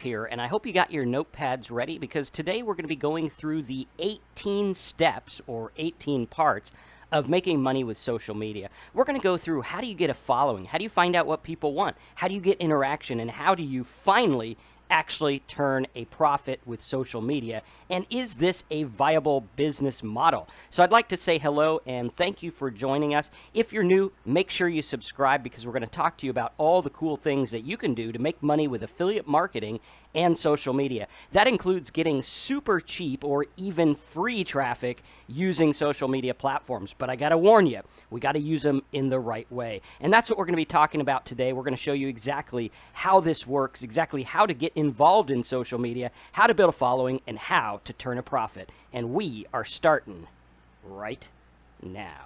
here, and I hope you got your notepads ready because today we're going to be going through the 18 steps or 18 parts of making money with social media. We're going to go through how do you get a following, how do you find out what people want, how do you get interaction, and how do you finally actually turn a profit with social media, and is this a viable business model? So I'd like to say hello and thank you for joining us. If you're new, make sure you subscribe because we're going to talk to you about all the cool things that you can do to make money with affiliate marketing and social media. That includes getting super cheap or even free traffic using social media platforms. But I got to warn you, we got to use them in the right way. And that's what we're going to be talking about today. We're going to show you exactly how this works, exactly how to get involved in social media, how to build a following, and how to turn a profit. And we are starting right now.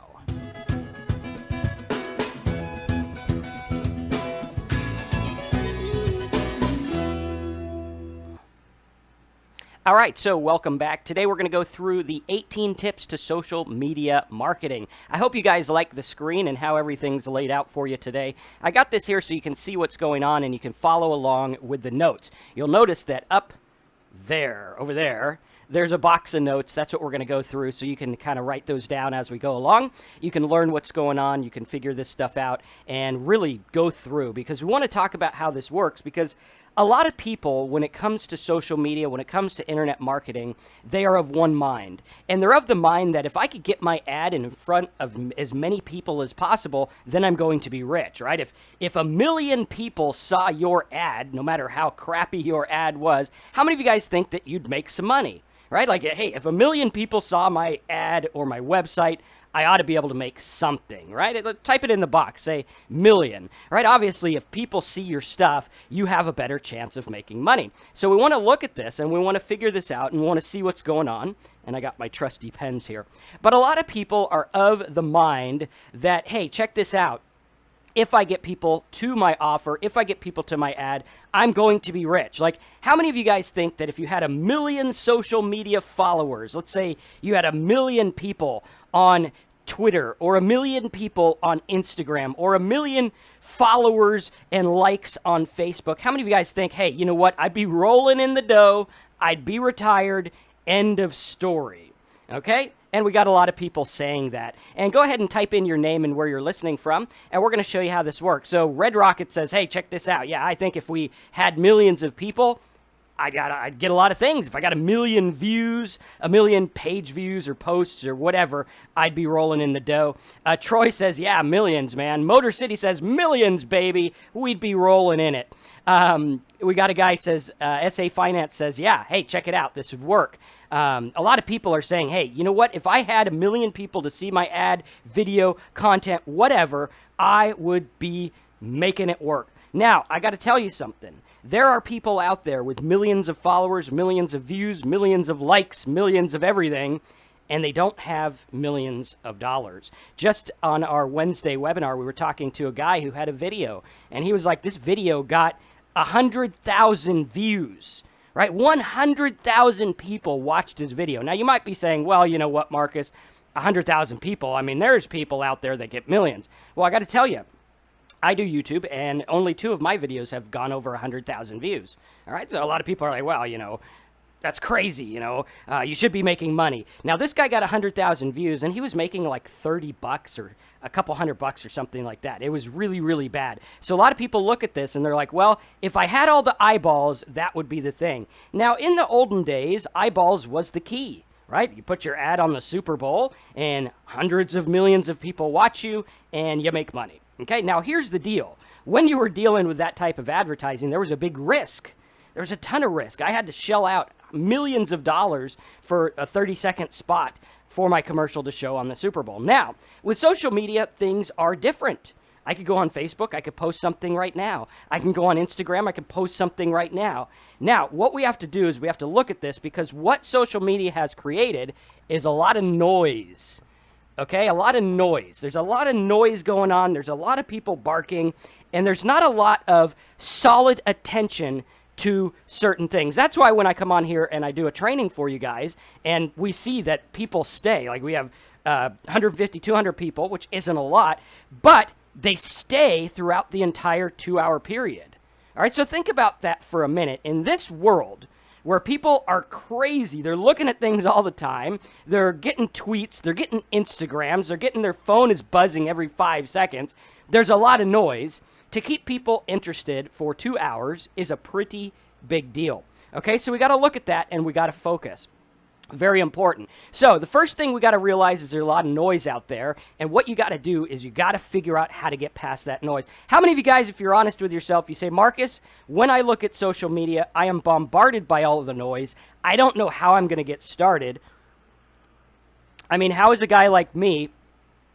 All right, so welcome back. Today we're going to go through the 18 tips to social media marketing. I hope you guys like the screen and how everything's laid out for you today. I got this here so you can see what's going on and you can follow along with the notes. You'll notice that up there, over there, there's a box of notes. That's what we're going to go through so you can kind of write those down as we go along. You can learn what's going on. You can figure this stuff out and really go through because we want to talk about how this works because a lot of people, when it comes to social media, when it comes to internet marketing, they are of one mind. And they're of the mind that if I could get my ad in front of as many people as possible, then I'm going to be rich, right? If a million people saw your ad, no matter how crappy your ad was, how many of you guys think that you'd make some money, right? Like, hey, if a million people saw my ad or my website, I ought to be able to make something, right? Type it in the box, say million, right? Obviously, if people see your stuff, you have a better chance of making money. So we want to look at this and we want to figure this out and we want to see what's going on. And I got my trusty pens here. But a lot of people are of the mind that, hey, check this out. If I get people to my offer, if I get people to my ad, I'm going to be rich. Like, how many of you guys think that if you had 1 million social media followers, let's say you had 1 million people on Twitter or 1 million people on Instagram or 1 million followers and likes on Facebook, how many of you guys think, hey, you know what? I'd be rolling in the dough. I'd be retired. End of story. Okay? And we got a lot of people saying that. And go ahead and type in your name and where you're listening from, and we're going to show you how this works. So Red Rocket says, hey, check this out. Yeah, I think if we had millions of people, I'd get a lot of things. If I got 1 million views, 1 million page views or posts or whatever, I'd be rolling in the dough. Troy says, yeah, millions, man. Motor City says, millions, baby. We'd be rolling in it. We got a guy says, SA Finance says, yeah, hey, check it out. This would work. A lot of people are saying, hey, you know what? If I had 1 million people to see my ad, video, content, whatever, I would be making it work. Now, I got to tell you something. There are people out there with millions of followers, millions of views, millions of likes, millions of everything, and they don't have millions of dollars. Just on our Wednesday webinar, we were talking to a guy who had a video, and he was like, this video got 100,000 views, right? 100,000 people watched his video. Now, you might be saying, well, you know what, Marcus, 100,000 people. I mean, there's people out there that get millions. Well, I got to tell you, I do YouTube, and only 2 of my videos have gone over 100,000 views. All right, so a lot of people are like, well, you know, that's crazy, you know, you should be making money. Now, this guy got 100,000 views, and he was making like $30 or a couple $100 or something like that. It was really, really bad. So a lot of people look at this, and they're like, well, if I had all the eyeballs, that would be the thing. Now, in the olden days, eyeballs was the key. Right? You put your ad on the Super Bowl, and hundreds of millions of people watch you, and you make money. Okay, now here's the deal. When you were dealing with that type of advertising, there was a big risk. There was a ton of risk. I had to shell out millions of dollars for a 30-second spot for my commercial to show on the Super Bowl. Now, with social media, things are different. I could go on Facebook. I could post something right now. I can go on Instagram. I could post something right now. Now, what we have to do is we have to look at this because what social media has created is a lot of noise. Okay, a lot of noise. There's a lot of noise going on. There's a lot of people barking, and there's not a lot of solid attention to certain things. That's why when I come on here and I do a training for you guys, and we see that people stay, like we have 150, 200 people, which isn't a lot, but they stay throughout the entire 2-hour period. All right, so think about that for a minute. In this world where people are crazy, they're looking at things all the time, they're getting tweets, they're getting Instagrams, they're getting their phone is buzzing every 5 seconds, there's a lot of noise. To keep people interested for 2 hours is a pretty big deal. Okay, so we got to look at that and we got to focus. Very important. So the first thing we got to realize is there's a lot of noise out there, and what you got to do is you got to figure out how to get past that noise. How many of you guys, if you're honest with yourself, you say, Marcus, when I look at social media, I am bombarded by all of the noise. I don't know how I'm going to get started. I mean, how is a guy like me,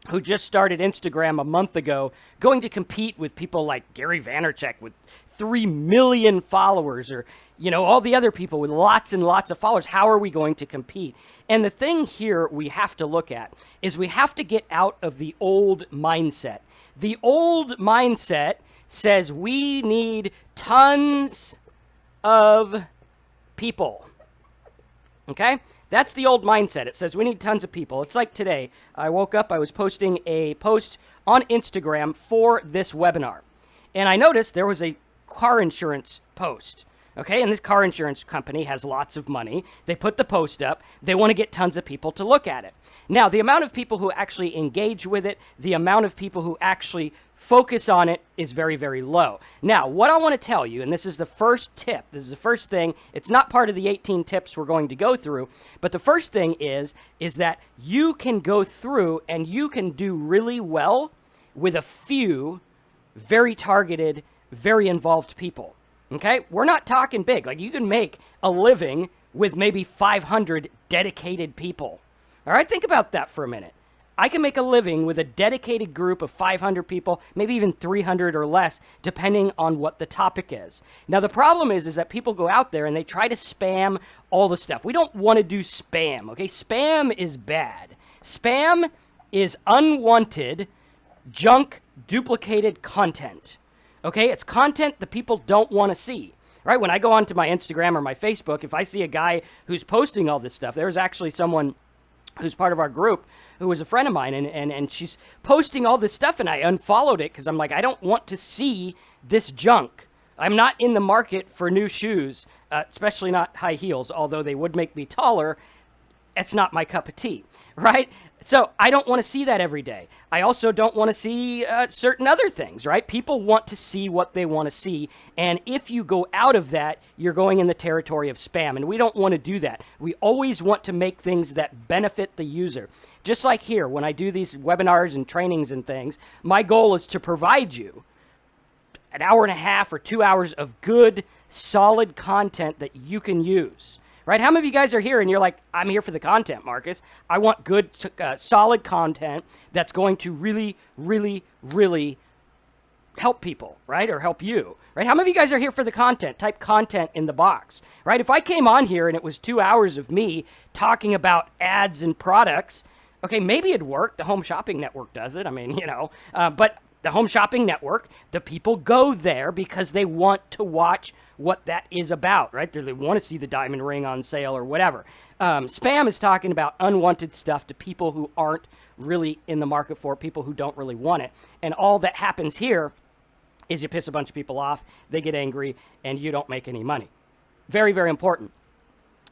who just started Instagram a month ago, going to compete with people like Gary Vaynerchuk with 3 million followers, or, you know, all the other people with lots and lots of followers? How are we going to compete? And the thing here we have to look at is we have to get out of the old mindset. The old mindset says we need tons of people. Okay? That's the old mindset. It says we need tons of people. It's like today. I woke up, I was posting a post on Instagram for this webinar. And I noticed there was a car insurance post. Okay, and this car insurance company has lots of money. They put the post up. They want to get tons of people to look at it. Now, the amount of people who actually engage with it, the amount of people who actually focus on it is very, very low. Now, what I want to tell you, and this is the first tip, this is the first thing, it's not part of the 18 tips we're going to go through, but the first thing is that you can go through and you can do really well with a few very targeted, very involved people. Okay? We're not talking big. Like, you can make a living with maybe 500 dedicated people. All right? Think about that for a minute. I can make a living with a dedicated group of 500 people, maybe even 300 or less, depending on what the topic is. Now, the problem is that people go out there and they try to spam all the stuff. We don't want to do spam, okay? Spam is bad. Spam is unwanted, junk, duplicated content. Okay, it's content that people don't want to see, right? When I go onto my Instagram or my Facebook, if I see a guy who's posting all this stuff, there's actually someone who's part of our group who was a friend of mine, and she's posting all this stuff, and I unfollowed it because I'm like, I don't want to see this junk. I'm not in the market for new shoes, especially not high heels, although they would make me taller. It's not my cup of tea, right? So I don't want to see that every day. I also don't want to see certain other things, right? People want to see what they want to see. And if you go out of that, you're going in the territory of spam. And we don't want to do that. We always want to make things that benefit the user. Just like here, when I do these webinars and trainings and things, my goal is to provide you an hour and a half or 2 hours of good, solid content that you can use. Right? How many of you guys are here and you're like, I'm here for the content, Marcus. I want good, solid content that's going to really, really, really help people, right? Or help you, right? How many of you guys are here for the content? Type content in the box, right? If I came on here and it was 2 hours of me talking about ads and products, okay, maybe it'd work. The Home Shopping Network does it. I mean, you know, but the Home Shopping Network, the people go there because they want to watch what that is about, right? They want to see the diamond ring on sale or whatever. Spam is talking about unwanted stuff to people who aren't really in the market for it, people who don't really want it. And all that happens here is you piss a bunch of people off, they get angry, and you don't make any money. Very, very important.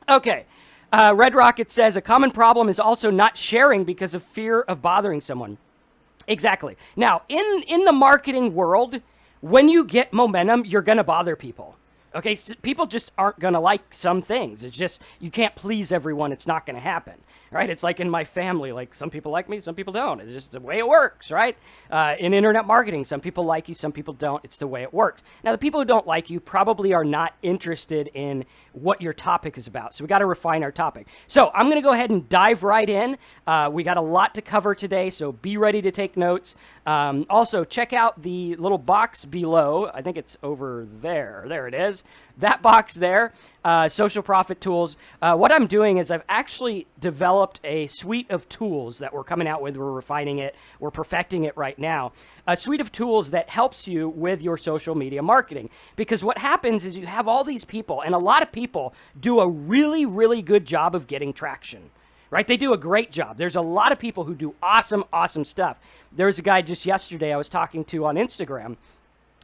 Okay. Red Rocket says, a common problem is also not sharing because of fear of bothering someone. Exactly. Now, in the marketing world, when you get momentum, you're going to bother people. Okay, so people just aren't going to like some things. It's just, you can't please everyone. It's not going to happen, right? It's like in my family, like some people like me, some people don't. It's just the way it works, right? In internet marketing, some people like you, some people don't. It's the way it works. Now, the people who don't like you probably are not interested in what your topic is about. So we got to refine our topic. So I'm going to go ahead and dive right in. We got a lot to cover today, so be ready to take notes. Also, check out the little box below. I think it's over there. There it is. That box there, Social Profit Tools. What I'm doing is I've actually developed a suite of tools that we're coming out with. We're refining it. We're perfecting it right now. A suite of tools that helps you with your social media marketing. Because what happens is you have all these people, and a lot of people do a really, really good job of getting traction. Right? They do a great job. There's a lot of people who do awesome, awesome stuff. There's a guy just yesterday I was talking to on Instagram.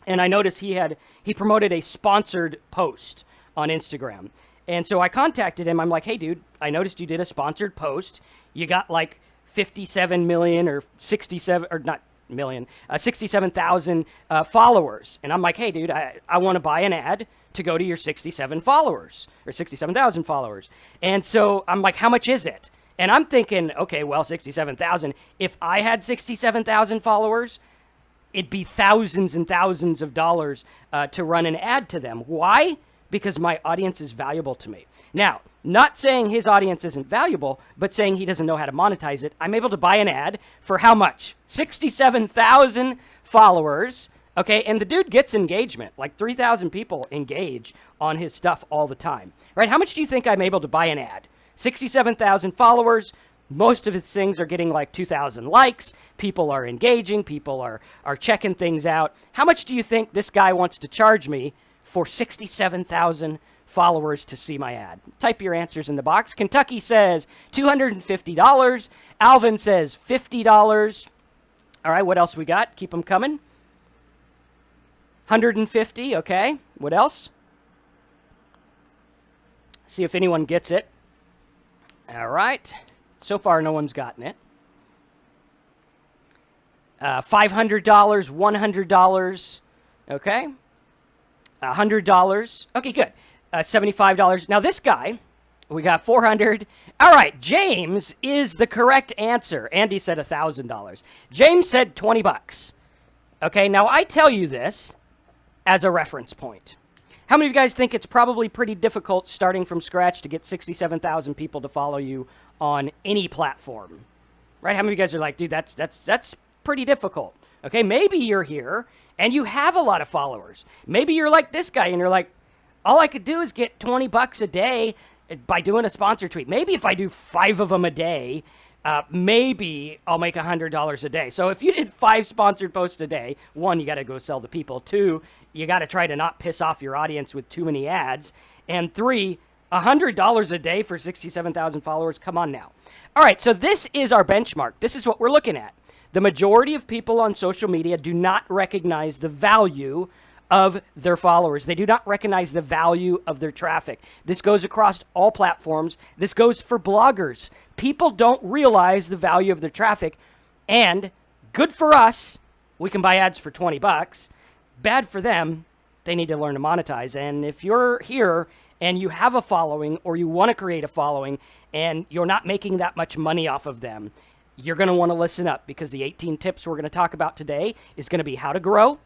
And I noticed he promoted a sponsored post on Instagram. And so I contacted him. I'm like, hey, dude, I noticed you did a sponsored post. You got like 57 million or 67, or not million, 67,000 followers. And I'm like, hey, dude, I want to buy an ad to go to your 67 followers or 67,000 followers. And so I'm like, how much is it? And I'm thinking, okay, well, 67,000. If I had 67,000 followers, it'd be thousands and thousands of dollars to run an ad to them. Why? Because my audience is valuable to me. Now, not saying his audience isn't valuable, but saying he doesn't know how to monetize it. I'm able to buy an ad for how much? 67,000 followers. Okay, and the dude gets engagement. Like 3,000 people engage on his stuff all the time. Right? How much do you think I'm able to buy an ad? 67,000 followers. Most of his things are getting like 2,000 likes. People are engaging. People are checking things out. How much do you think this guy wants to charge me for 67,000 followers to see my ad? Type your answers in the box. Kentucky says $250. Alvin says $50. All right, what else we got? Keep them coming. 150, okay. What else? See if anyone gets it. All right. So far, no one's gotten it. $500, $100, okay. $100, okay, good. $75. Now this guy, we got 400. All right, James is the correct answer. Andy said $1,000. James said 20 bucks. Okay, now I tell you this as a reference point. How many of you guys think it's probably pretty difficult starting from scratch to get 67,000 people to follow you on any platform? Right? How many of you guys are like, dude, that's pretty difficult. Okay, maybe you're here and you have a lot of followers. Maybe you're like this guy and you're like, all I could do is get 20 bucks a day by doing a sponsor tweet. Maybe if I do 5 of them a day, maybe I'll make $100 a day. So if you did 5 sponsored posts a day, 1, you got to go sell to people. 2, you got to try to not piss off your audience with too many ads. And 3, $100 a day for 67,000 followers. Come on now. All right, so this is our benchmark. This is what we're looking at. The majority of people on social media do not recognize the value of their followers. They do not recognize the value of their traffic. This goes across all platforms. This goes for bloggers. People don't realize the value of their traffic, and good for us, we can buy ads for 20 bucks. Bad for them, they need to learn to monetize. And if you're here and you have a following or you want to create a following and you're not making that much money off of them, you're going to want to listen up, because the 18 tips we're going to talk about today is going to be how to grow,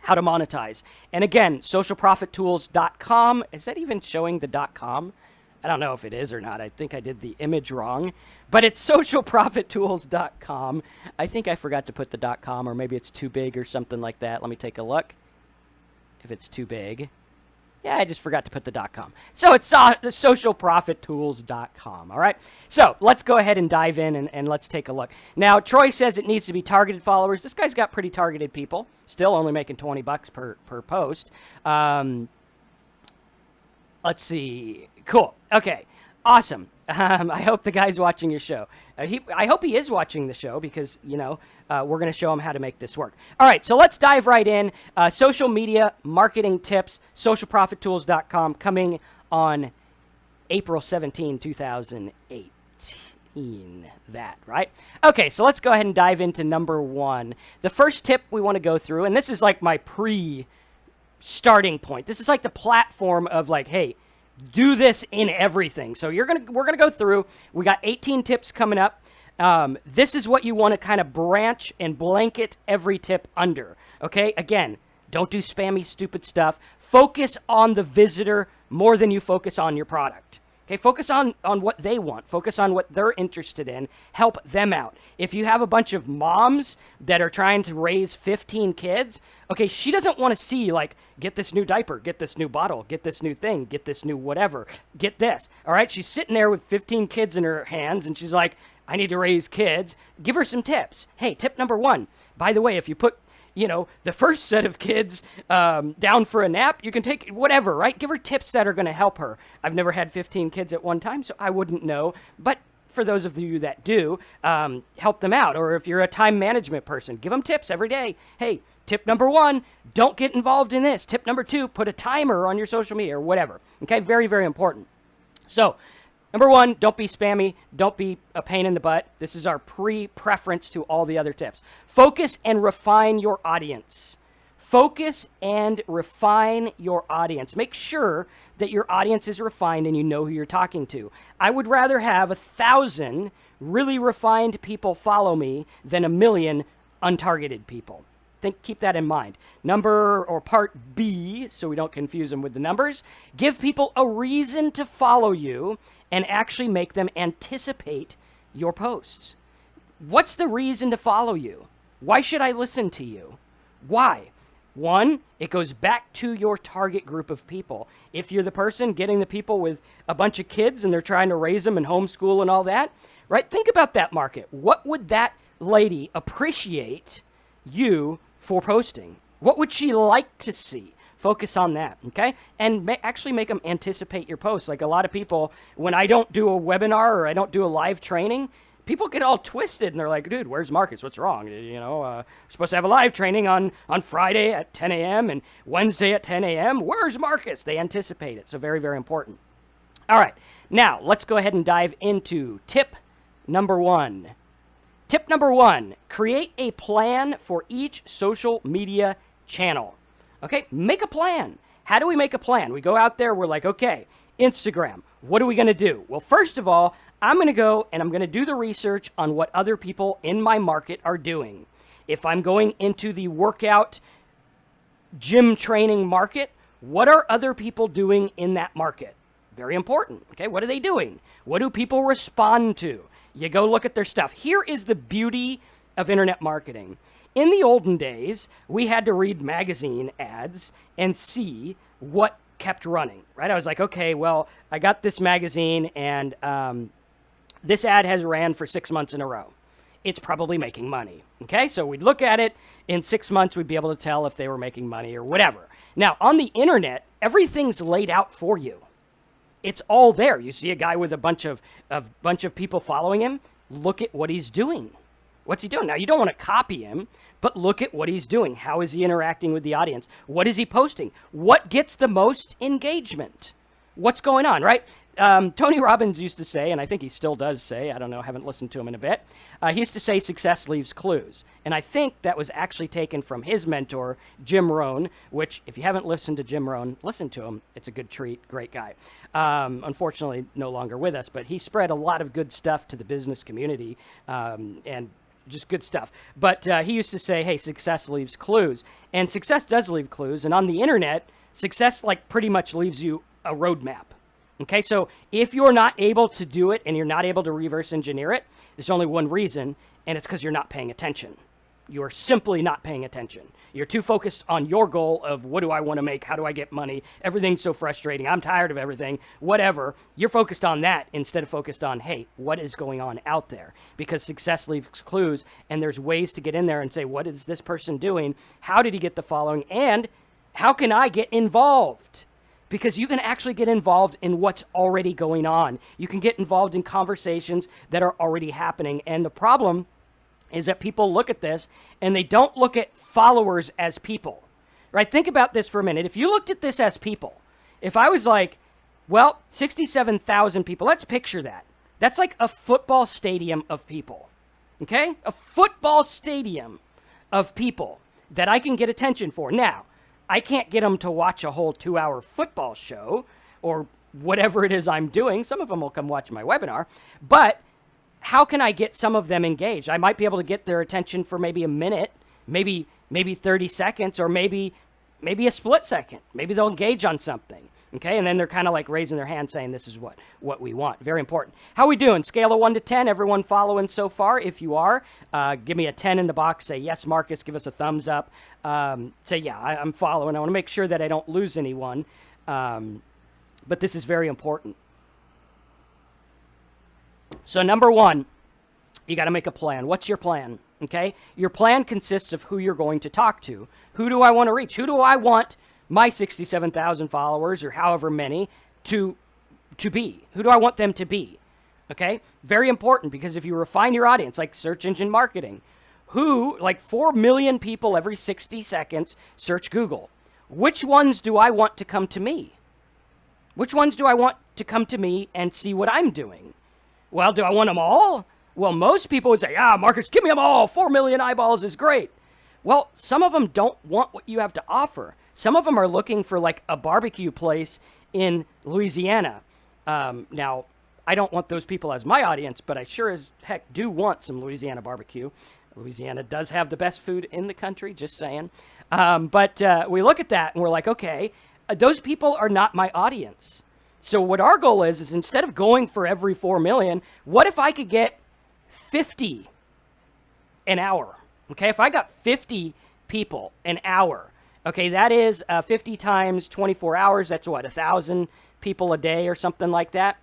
how to monetize. And again, socialprofittools.com. Is that even showing the .com? I don't know if it is or not. I think I did the image wrong, but it's socialprofittools.com. I think I forgot to put the .com, or maybe it's too big or something like that. Let me take a look if it's too big. Yeah, I just forgot to put the .com. So it's socialprofittools.com, all right? So let's go ahead and dive in and let's take a look. Now, Troy says it needs to be targeted followers. This guy's got pretty targeted people, still only making 20 bucks per post. Let's see. Cool. Okay. Awesome. I hope the guy's watching your show. I hope he is watching the show, because, you know, we're going to show him how to make this work. All right, so let's dive right in. Social media marketing tips, socialprofittools.com, coming on April 17, 2018. That, right? Okay, so let's go ahead and dive into number 1. The first tip we want to go through, and this is like my starting point. This is like the platform of like, hey, do this in everything. So we're gonna go through. We got 18 tips coming up. This is what you want to kind of branch and blanket every tip under. Okay, again, don't do spammy, stupid stuff. Focus on the visitor more than you focus on your product. Okay, focus on what they want. Focus on what they're interested in. Help them out. If you have a bunch of moms that are trying to raise 15 kids, okay, she doesn't want to see, like, get this new diaper, get this new bottle, get this new thing, get this new whatever, get this. All right, she's sitting there with 15 kids in her hands, and she's like, I need to raise kids. Give her some tips. Hey, tip number 1. By the way, if you put, you know, the first set of kids down for a nap, you can take whatever, right? Give her tips that are going to help her. I've never had 15 kids at one time, so I wouldn't know. But for those of you that do, help them out. Or if you're a time management person, give them tips every day. Hey, Tip number 1, don't get involved in this. Tip number 2, put a timer on your social media or whatever. Okay, very, very important. So, number 1, don't be spammy. Don't be a pain in the butt. This is our preference to all the other tips. Focus and refine your audience. Focus and refine your audience. Make sure that your audience is refined and you know who you're talking to. I would rather have 1,000 really refined people follow me than 1,000,000 untargeted people. Keep that in mind. Part B, so we don't confuse them with the numbers, give people a reason to follow you and actually make them anticipate your posts. What's the reason to follow you? Why should I listen to you? Why? 1, it goes back to your target group of people. If you're the person getting the people with a bunch of kids and they're trying to raise them and homeschool and all that, right? Think about that market. What would that lady appreciate you for posting? What would she like to see? Focus on that, okay? And actually make them anticipate your posts. Like a lot of people, when I don't do a webinar or I don't do a live training, people get all twisted and they're like, dude, where's Marcus? What's wrong? We're supposed to have a live training on Friday at 10 a.m. and Wednesday at 10 a.m. Where's Marcus? They anticipate it. So very, very important. All right. Now, let's go ahead and dive into tip number 1. Tip number 1, create a plan for each social media channel. Okay, make a plan. How do we make a plan? We go out there, we're like, okay, Instagram, what are we going to do? Well, first of all, I'm going to go and I'm going to do the research on what other people in my market are doing. If I'm going into the workout gym training market, what are other people doing in that market? Very important. Okay, what are they doing? What do people respond to? You go look at their stuff. Here is the beauty of internet marketing. In the olden days, we had to read magazine ads and see what kept running, right? I was like, okay, well, I got this magazine and this ad has ran for 6 months in a row. It's probably making money, okay? So we'd look at it. In 6 months, we'd be able to tell if they were making money or whatever. Now, on the internet, everything's laid out for you. It's all there. You see a guy with a bunch of people following him. Look at what he's doing. What's he doing? Now, you don't want to copy him, but look at what he's doing. How is he interacting with the audience? What is he posting? What gets the most engagement? What's going on, right? Tony Robbins used to say, and I think he still does say, I don't know, I haven't listened to him in a bit, he used to say success leaves clues. And I think that was actually taken from his mentor, Jim Rohn, which if you haven't listened to Jim Rohn, listen to him. It's a good treat, great guy. Unfortunately, no longer with us, but he spread a lot of good stuff to the business community and just good stuff. But he used to say, hey, success leaves clues. And success does leave clues. And on the internet, success like pretty much leaves you a roadmap. Okay, so if you're not able to do it and you're not able to reverse engineer it, there's only one reason, and it's because you're not paying attention. You're simply not paying attention. You're too focused on your goal of what do I want to make? How do I get money? Everything's so frustrating. I'm tired of everything. Whatever. You're focused on that instead of focused on, hey, what is going on out there? Because success leaves clues, and there's ways to get in there and say, what is this person doing? How did he get the following? And how can I get involved? Because you can actually get involved in what's already going on. You can get involved in conversations that are already happening. And the problem is that people look at this and they don't look at followers as people, right? Think about this for a minute. If you looked at this as people, if I was like, well, 67,000 people, let's picture that. That's like a football stadium of people, okay? A football stadium of people that I can get attention for. Now, I can't get them to watch a whole 2-hour football show or whatever it is I'm doing. Some of them will come watch my webinar, but how can I get some of them engaged? I might be able to get their attention for maybe a minute, maybe 30 seconds, or maybe a split second. Maybe they'll engage on something, okay? And then they're kind of like raising their hand saying, this is what we want. Very important. How we doing? Scale of 1 to 10. Everyone following so far? If you are, give me a 10 in the box. Say, yes, Marcus. Give us a thumbs up. Say, yeah, I'm following. I want to make sure that I don't lose anyone. But this is very important. So number 1, you got to make a plan. What's your plan? Okay? Your plan consists of who you're going to talk to. Who do I want to reach? Who do I want my 67,000 followers or however many to be? Who do I want them to be? Okay? Very important, because if you refine your audience, like search engine marketing, like 4 million people every 60 seconds search Google. Which ones do I want to come to me? Which ones do I want to come to me and see what I'm doing? Well, do I want them all? Well, most people would say, Marcus, give me them all. 4 million eyeballs is great. Well, some of them don't want what you have to offer. Some of them are looking for like a barbecue place in Louisiana. Now, I don't want those people as my audience, but I sure as heck do want some Louisiana barbecue. Louisiana does have the best food in the country, just saying. But we look at that and we're like, okay, those people are not my audience. So what our goal is instead of going for every 4 million, what if I could get 50 an hour? Okay, if I got 50 people an hour, okay, that is 50 times 24 hours. That's what, 1,000 people a day or something like that.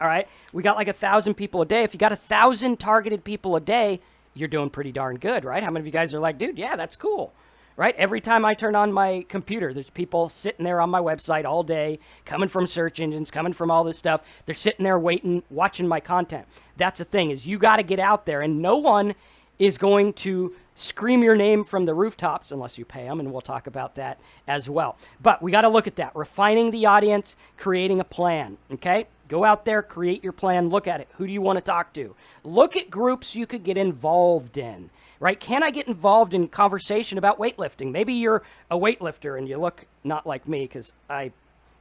All right, we got like 1,000 people a day. If you got 1,000 targeted people a day, you're doing pretty darn good, right? How many of you guys are like, dude, yeah, that's cool, right? Every time I turn on my computer, there's people sitting there on my website all day, coming from search engines, coming from all this stuff. They're sitting there waiting, watching my content. That's the thing, is you got to get out there, and no one is going to scream your name from the rooftops unless you pay them, and we'll talk about that as well. But we got to look at that. Refining the audience, creating a plan, okay? Go out there, create your plan, look at it. Who do you want to talk to? Look at groups you could get involved in, right? Can I get involved in conversation about weightlifting? Maybe you're a weightlifter and you look not like me, because I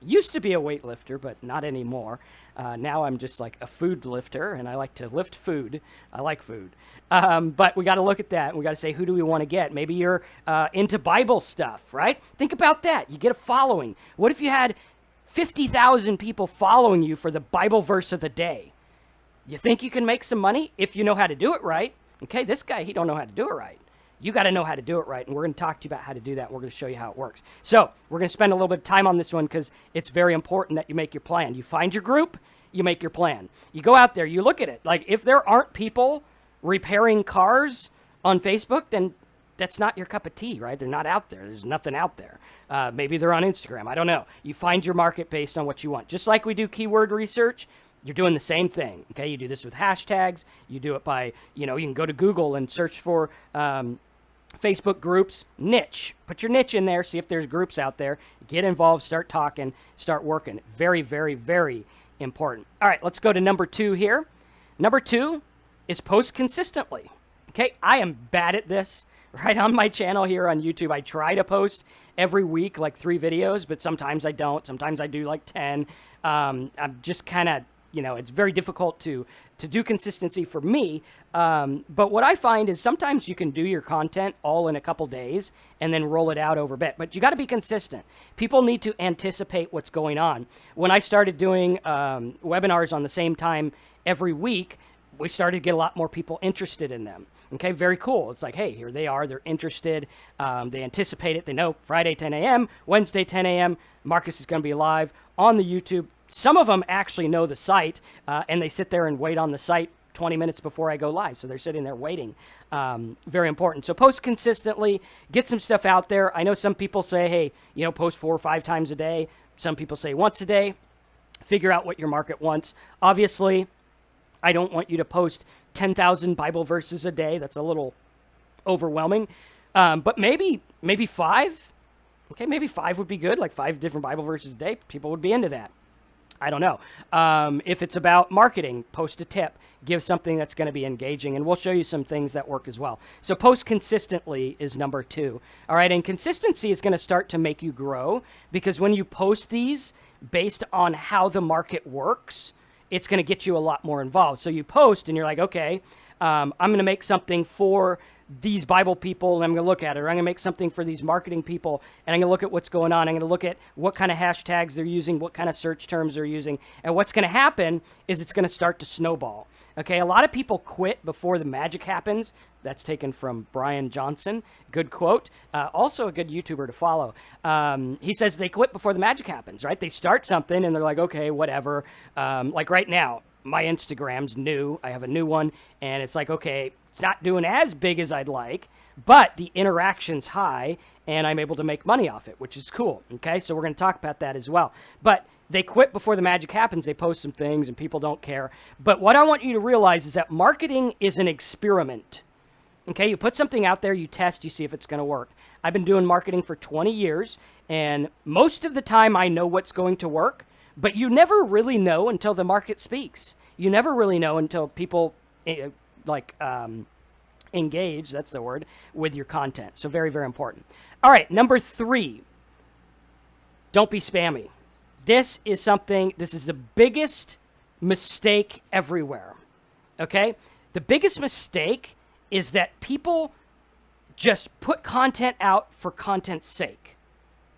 used to be a weightlifter, but not anymore. Now I'm just like a food lifter, and I like to lift food. I like food. But we got to look at that, and we got to say, who do we want to get? Maybe you're into Bible stuff, right? Think about that. You get a following. What if you had 50,000 people following you for the Bible verse of the day? You think you can make some money if you know how to do it right? Okay, this guy, he don't know how to do it right. You got to know how to do it right, and we're going to talk to you about how to do that. We're going to show you how it works. So we're going to spend a little bit of time on this one because it's very important that you make your plan. You find your group, you make your plan. You go out there, you look at it. Like, if there aren't people repairing cars on Facebook, then that's not your cup of tea, right? They're not out there. There's nothing out there. Maybe they're on Instagram. I don't know. You find your market based on what you want. Just like we do keyword research, you're doing the same thing, okay? You do this with hashtags. You do it by, you can go to Google and search for Facebook groups, niche. Put your niche in there, see if there's groups out there. Get involved, start talking, start working. Very, very, very important. All right, let's go to number 2 here. Number 2 is post consistently. Okay, I am bad at this. Right on my channel here on YouTube, I try to post every week like 3 videos, but sometimes I don't. Sometimes I do like 10. I'm just kind of, it's very difficult to do consistency for me. But what I find is sometimes you can do your content all in a couple days and then roll it out over a bit. But you got to be consistent. People need to anticipate what's going on. When I started doing webinars on the same time every week, we started to get a lot more people interested in them. Okay, very cool. It's like, hey, here they are. They're interested. They anticipate it. They know Friday 10 a.m., Wednesday 10 a.m., Marcus is going to be live on the YouTube. Some of them actually know the site, and they sit there and wait on the site 20 minutes before I go live. So they're sitting there waiting. Very important. So post consistently, get some stuff out there. I know some people say, hey, post 4 or 5 times a day. Some people say once a day. Figure out what your market wants. Obviously, I don't want you to post 10,000 Bible verses a day. That's a little overwhelming. But maybe 5. Okay, maybe 5 would be good, like 5 different Bible verses a day. People would be into that. I don't know. If it's about marketing, post a tip. Give something that's going to be engaging, and we'll show you some things that work as well. So post consistently is number 2. All right, and consistency is going to start to make you grow, because when you post these based on how the market works, it's going to get you a lot more involved. So you post and you're like, okay, I'm going to make something for these Bible people, and I'm going to look at it. Or I'm going to make something for these marketing people, and I'm going to look at what's going on. I'm going to look at what kind of hashtags they're using, what kind of search terms they're using. And what's going to happen is it's going to start to snowball. Okay, a lot of people quit before the magic happens. That's taken from Brian Johnson. Good quote. Also a good YouTuber to follow. He says they quit before the magic happens, right? They start something and they're like, okay, whatever. Like right now, my Instagram's new. I have a new one, and it's like, okay, it's not doing as big as I'd like, but the interaction's high, and I'm able to make money off it, which is cool. Okay, so we're going to talk about that as well. But they quit before the magic happens. They post some things, and people don't care. But what I want you to realize is that marketing is an experiment. Okay, you put something out there, you test, you see if it's going to work. I've been doing marketing for 20 years, and most of the time I know what's going to work, but you never really know until the market speaks. You never really know until people like engage, that's the word, with your content. So very, very important. All right, number 3, don't be spammy. This is the biggest mistake everywhere, okay? The biggest mistake is that people just put content out for content's sake.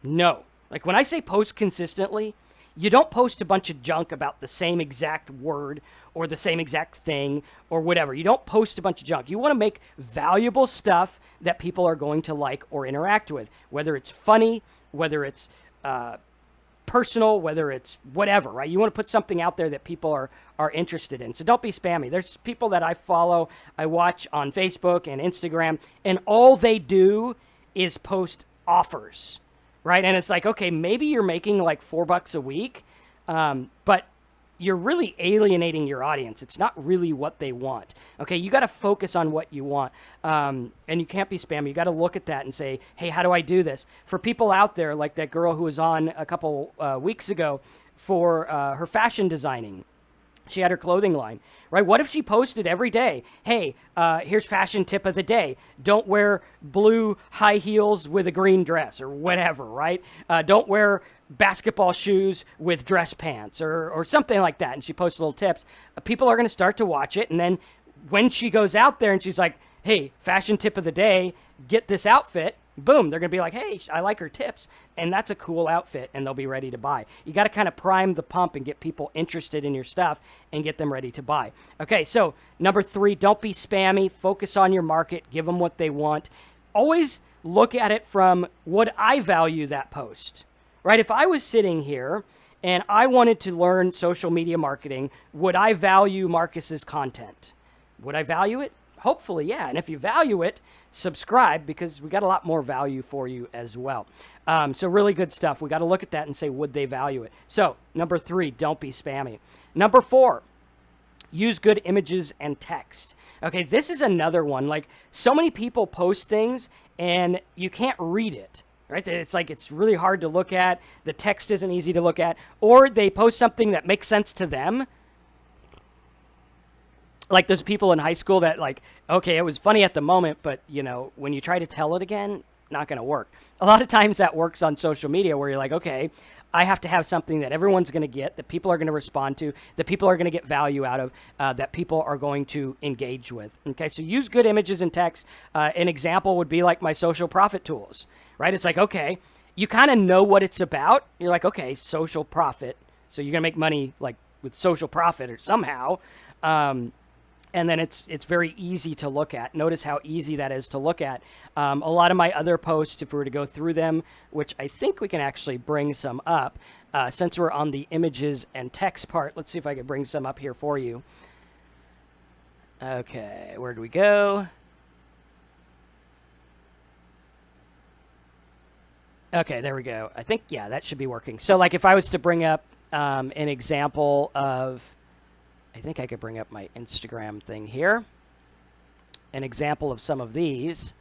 No. Like when I say post consistently, you don't post a bunch of junk about the same exact word or the same exact thing or whatever. You don't post a bunch of junk. You want to make valuable stuff that people are going to like or interact with, whether it's funny, whether it's personal, whether it's whatever, right? You want to put something out there that people are interested in. So don't be spammy. There's people that I follow, I watch on Facebook and Instagram, and all they do is post offers, right? And it's like, okay, maybe you're making like $4 a week, but you're really alienating your audience. It's not really what they want. Okay, you got to focus on what you want, and you can't be spammy. You got to look at that and say, hey, how do I do this? For people out there, like that girl who was on a couple weeks ago for her fashion designing. She had her clothing line, right? What if she posted every day, hey, here's fashion tip of the day. Don't wear blue high heels with a green dress or whatever, right? Don't wear basketball shoes with dress pants or something like that. And she posts little tips. People are going to start to watch it. And then when she goes out there and she's like, hey, fashion tip of the day, get this outfit. Boom, they're going to be like, hey, I like her tips, and that's a cool outfit, and they'll be ready to buy. You got to kind of prime the pump and get people interested in your stuff and get them ready to buy. Okay, so number 3, don't be spammy. Focus on your market. Give them what they want. Always look at it from, would I value that post, right? If I was sitting here and I wanted to learn social media marketing, would I value Marcus's content? Would I value it? Hopefully, yeah. And if you value it, subscribe, because we got a lot more value for you as well. So really good stuff. We got to look at that and say, would they value it? So number 3, don't be spammy. Number 4, use good images and text. Okay, this is another one. Like, so many people post things and you can't read it, right? It's like, it's really hard to look at. The text isn't easy to look at. Or they post something that makes sense to them. Like those people in high school that like, okay, it was funny at the moment, but you know, when you try to tell it again, not going to work. A lot of times that works on social media where you're like, okay, I have to have something that everyone's going to get, that people are going to respond to, that people are going to get value out of, that people are going to engage with. Okay, so use good images and text. An example would be like my social profit tools, right? It's like, okay, you kind of know what it's about. You're like, okay, social profit. So you're going to make money like with social profit or somehow. And then it's very easy to look at. Notice how easy that is to look at. A lot of my other posts, if we were to go through them, which I think we can actually bring some up, since we're on the images and text part, let's see if I can bring some up here for you. Okay, where do we go? Okay, there we go. I think, yeah, that should be working. So like if I was to bring up an example of, I think I could bring up my Instagram thing here. An example of some of these.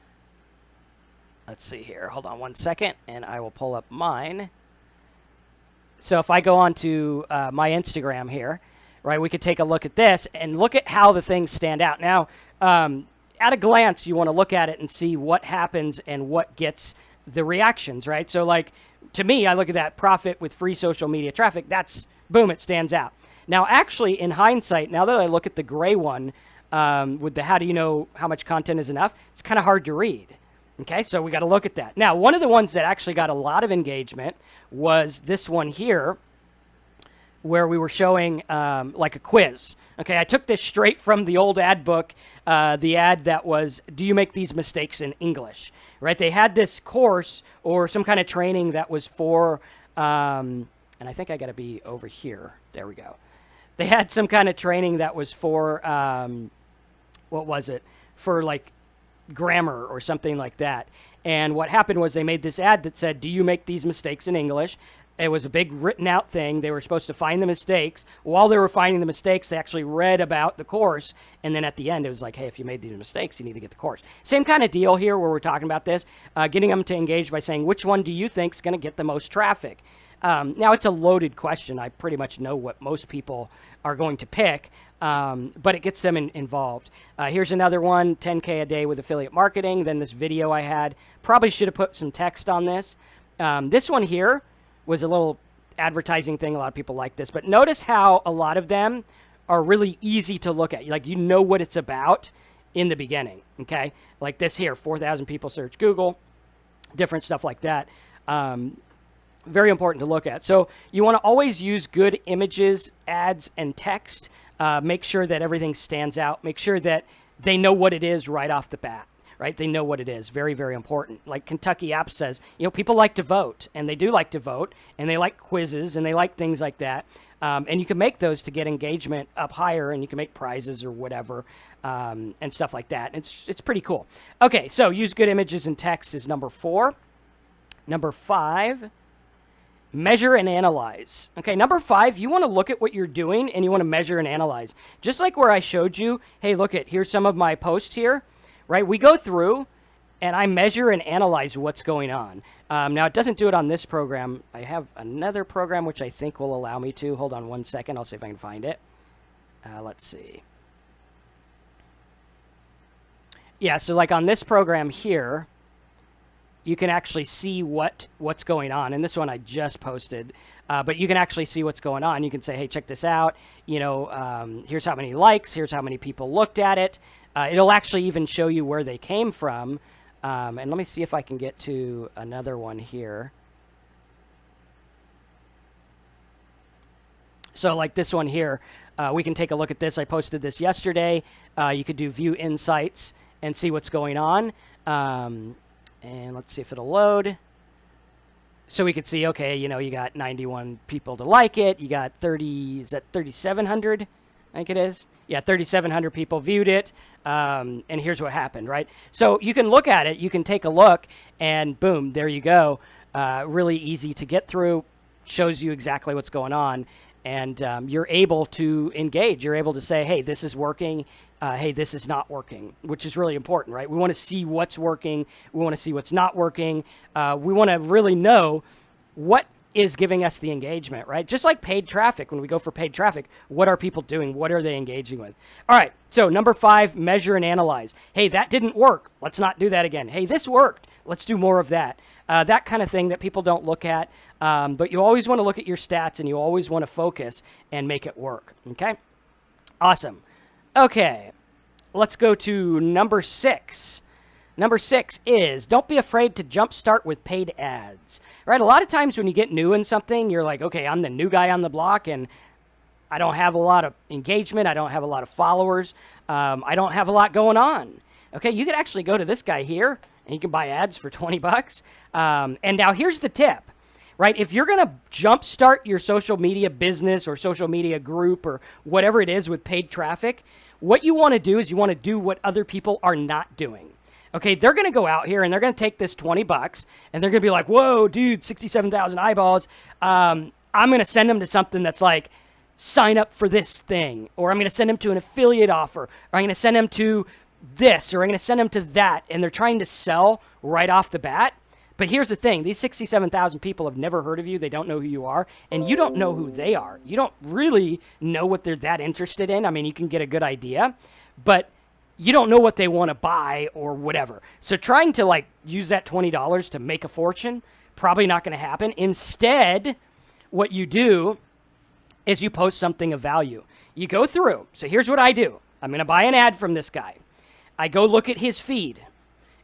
Let's see here. Hold on one second, and I will pull up mine. So if I go on to my Instagram here, right, we could take a look at this and look at how the things stand out. Now, at a glance, you want to look at it and see what happens and what gets the reactions, right? So like, to me, I look at that profit with free social media traffic. That's, boom, it stands out. Now, actually, in hindsight, now that I look at the gray one with the how do you know how much content is enough, it's kind of hard to read. Okay, so we got to look at that. Now, one of the ones that actually got a lot of engagement was this one here, where we were showing like a quiz. Okay, I took this straight from the old ad book, the ad that was, do you make these mistakes in English? Right, they had this course or some kind of training that was for, and I think I got to be over here. There we go. They had some kind of training that was for, what was it? For like grammar or something like that. And what happened was they made this ad that said, do you make these mistakes in English? It was a big written out thing. They were supposed to find the mistakes. While they were finding the mistakes, they actually read about the course. And then at the end, it was like, hey, if you made these mistakes, you need to get the course. Same kind of deal here where we're talking about this, getting them to engage by saying, which one do you think is going to get the most traffic? Now, it's a loaded question. I pretty much know what most people are going to pick, but it gets them involved. Here's another one, 10K a day with affiliate marketing. Then this video I had, probably should have put some text on this. This one here was a little advertising thing. A lot of people like this, but notice how a lot of them are really easy to look at. Like, you know what it's about in the beginning, okay? Like this here, 4,000 people search Google, different stuff like that. Very important to look at. So you want to always use good images, ads, and text. Make sure that everything stands out. Make sure that they know what it is right off the bat. Right? They know what it is. Very, very important. Like Kentucky App says, people like to vote, and they do like to vote, and they like quizzes, and they like things like that. And you can make those to get engagement up higher, and you can make prizes or whatever, and stuff like that. It's pretty cool. Okay, so use good images and text is number 4. Number 5, measure and analyze. Okay, number 5, you want to look at what you're doing, and you want to measure and analyze. Just like where I showed you, hey, look here's some of my posts here. Right, we go through and I measure and analyze what's going on. Now, it doesn't do it on this program. I have another program which I think will allow me to. Hold on one second. I'll see if I can find it. Let's see. Yeah, so like on this program here, you can actually see what's going on. And this one I just posted. But you can actually see what's going on. You can say, hey, check this out. Here's how many likes. Here's how many people looked at it. It'll actually even show you where they came from. And let me see if I can get to another one here. So like this one here, we can take a look at this. I posted this yesterday. You could do view insights and see what's going on. And let's see if it'll load. So we could see, okay, you got 91 people to like it. You got 3,700? I think it is. Yeah, 3,700 people viewed it. And here's what happened, right? So you can look at it. You can take a look, and boom, there you go. Really easy to get through. Shows you exactly what's going on. And you're able to engage. You're able to say, hey, this is working. Hey, this is not working, which is really important, right? We want to see what's working. We want to see what's not working. We want to really know what is giving us the engagement, right? Just like paid traffic. When we go for paid traffic, what are people doing? What are they engaging with? All right, so number 5, measure and analyze. Hey, that didn't work. Let's not do that again. Hey, this worked. Let's do more of that. That kind of thing that people don't look at. But you always want to look at your stats, and you always want to focus and make it work, okay? Awesome. Okay, let's go to number 6. Number 6 is don't be afraid to jumpstart with paid ads, right? A lot of times when you get new in something, you're like, okay, I'm the new guy on the block, and I don't have a lot of engagement. I don't have a lot of followers. I don't have a lot going on. Okay, you could actually go to this guy here, and you can buy ads for 20 bucks. And now here's the tip, right? If you're going to jumpstart your social media business or social media group or whatever it is with paid traffic, what you want to do is you want to do what other people are not doing. Okay, they're going to go out here and they're going to take this 20 bucks and they're going to be like, whoa, dude, 67,000 eyeballs. I'm going to send them to something that's like, sign up for this thing. Or I'm going to send them to an affiliate offer. Or I'm going to send them to this. Or I'm going to send them to that. And they're trying to sell right off the bat. But here's the thing. These 67,000 people have never heard of you. They don't know who you are. And you don't know who they are. You don't really know what they're that interested in. I mean, you can get a good idea. But you don't know what they want to buy or whatever. So trying to like use that $20 to make a fortune, probably not going to happen. Instead, what you do is you post something of value. You go through. So here's what I do. I'm going to buy an ad from this guy. I go look at his feed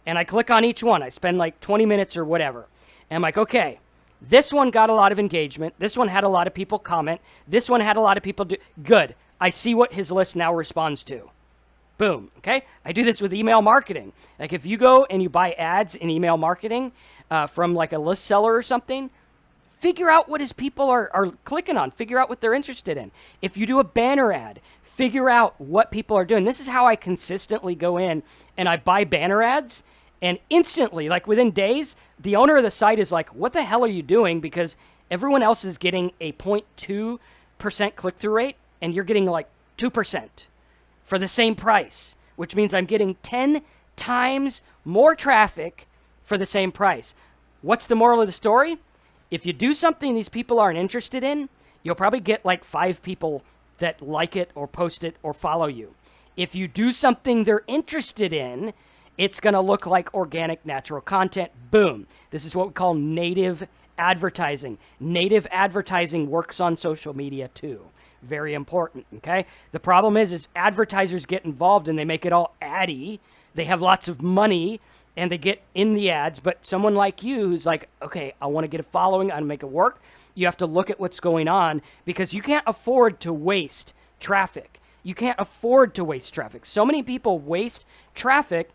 and I click on each one. I spend like 20 minutes or whatever. And I'm like, okay, this one got a lot of engagement. This one had a lot of people comment. This one had a lot of people do. Good. I see what his list now responds to. Boom, okay? I do this with email marketing. Like if you go and you buy ads in email marketing from like a list seller or something, figure out what his people are clicking on. Figure out what they're interested in. If you do a banner ad, figure out what people are doing. This is how I consistently go in and I buy banner ads, and instantly, like within days, the owner of the site is like, what the hell are you doing? Because Everyone else is getting a 0.2% click-through rate, and you're getting like 2% for the same price, which means I'm getting 10 times more traffic for the same price. What's the moral of the story? If you do something these people aren't interested in, you'll probably get like 5 people that like it or post it or follow you. If you do something they're interested in, it's going to look like organic, natural content. Boom. This is what we call native advertising. Native advertising works on social media too. Very important, okay? The problem is advertisers get involved and they make it all addy. They have lots of money and they get in the ads, but someone like you who's like, okay, I want to get a following, I want to make it work. You have to look at what's going on because you can't afford to waste traffic. You can't afford to waste traffic. So many people waste traffic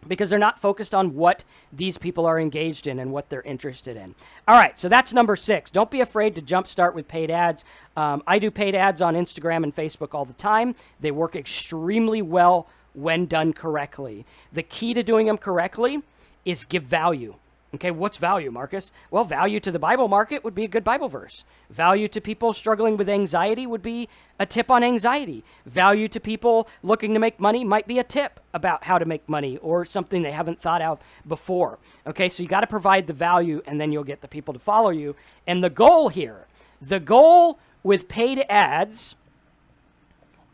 because they're not focused on what these people are engaged in and what they're interested in. All right, so that's number 6. Don't be afraid to jumpstart with paid ads. I do paid ads on Instagram and Facebook all the time. They work extremely well when done correctly. The key to doing them correctly is give value. Okay, what's value, Marcus? Well, value to the Bible market would be a good Bible verse. Value to people struggling with anxiety would be a tip on anxiety. Value to people looking to make money might be a tip about how to make money or something they haven't thought of before. Okay, so you got to provide the value and then you'll get the people to follow you. And the goal here, the goal with paid ads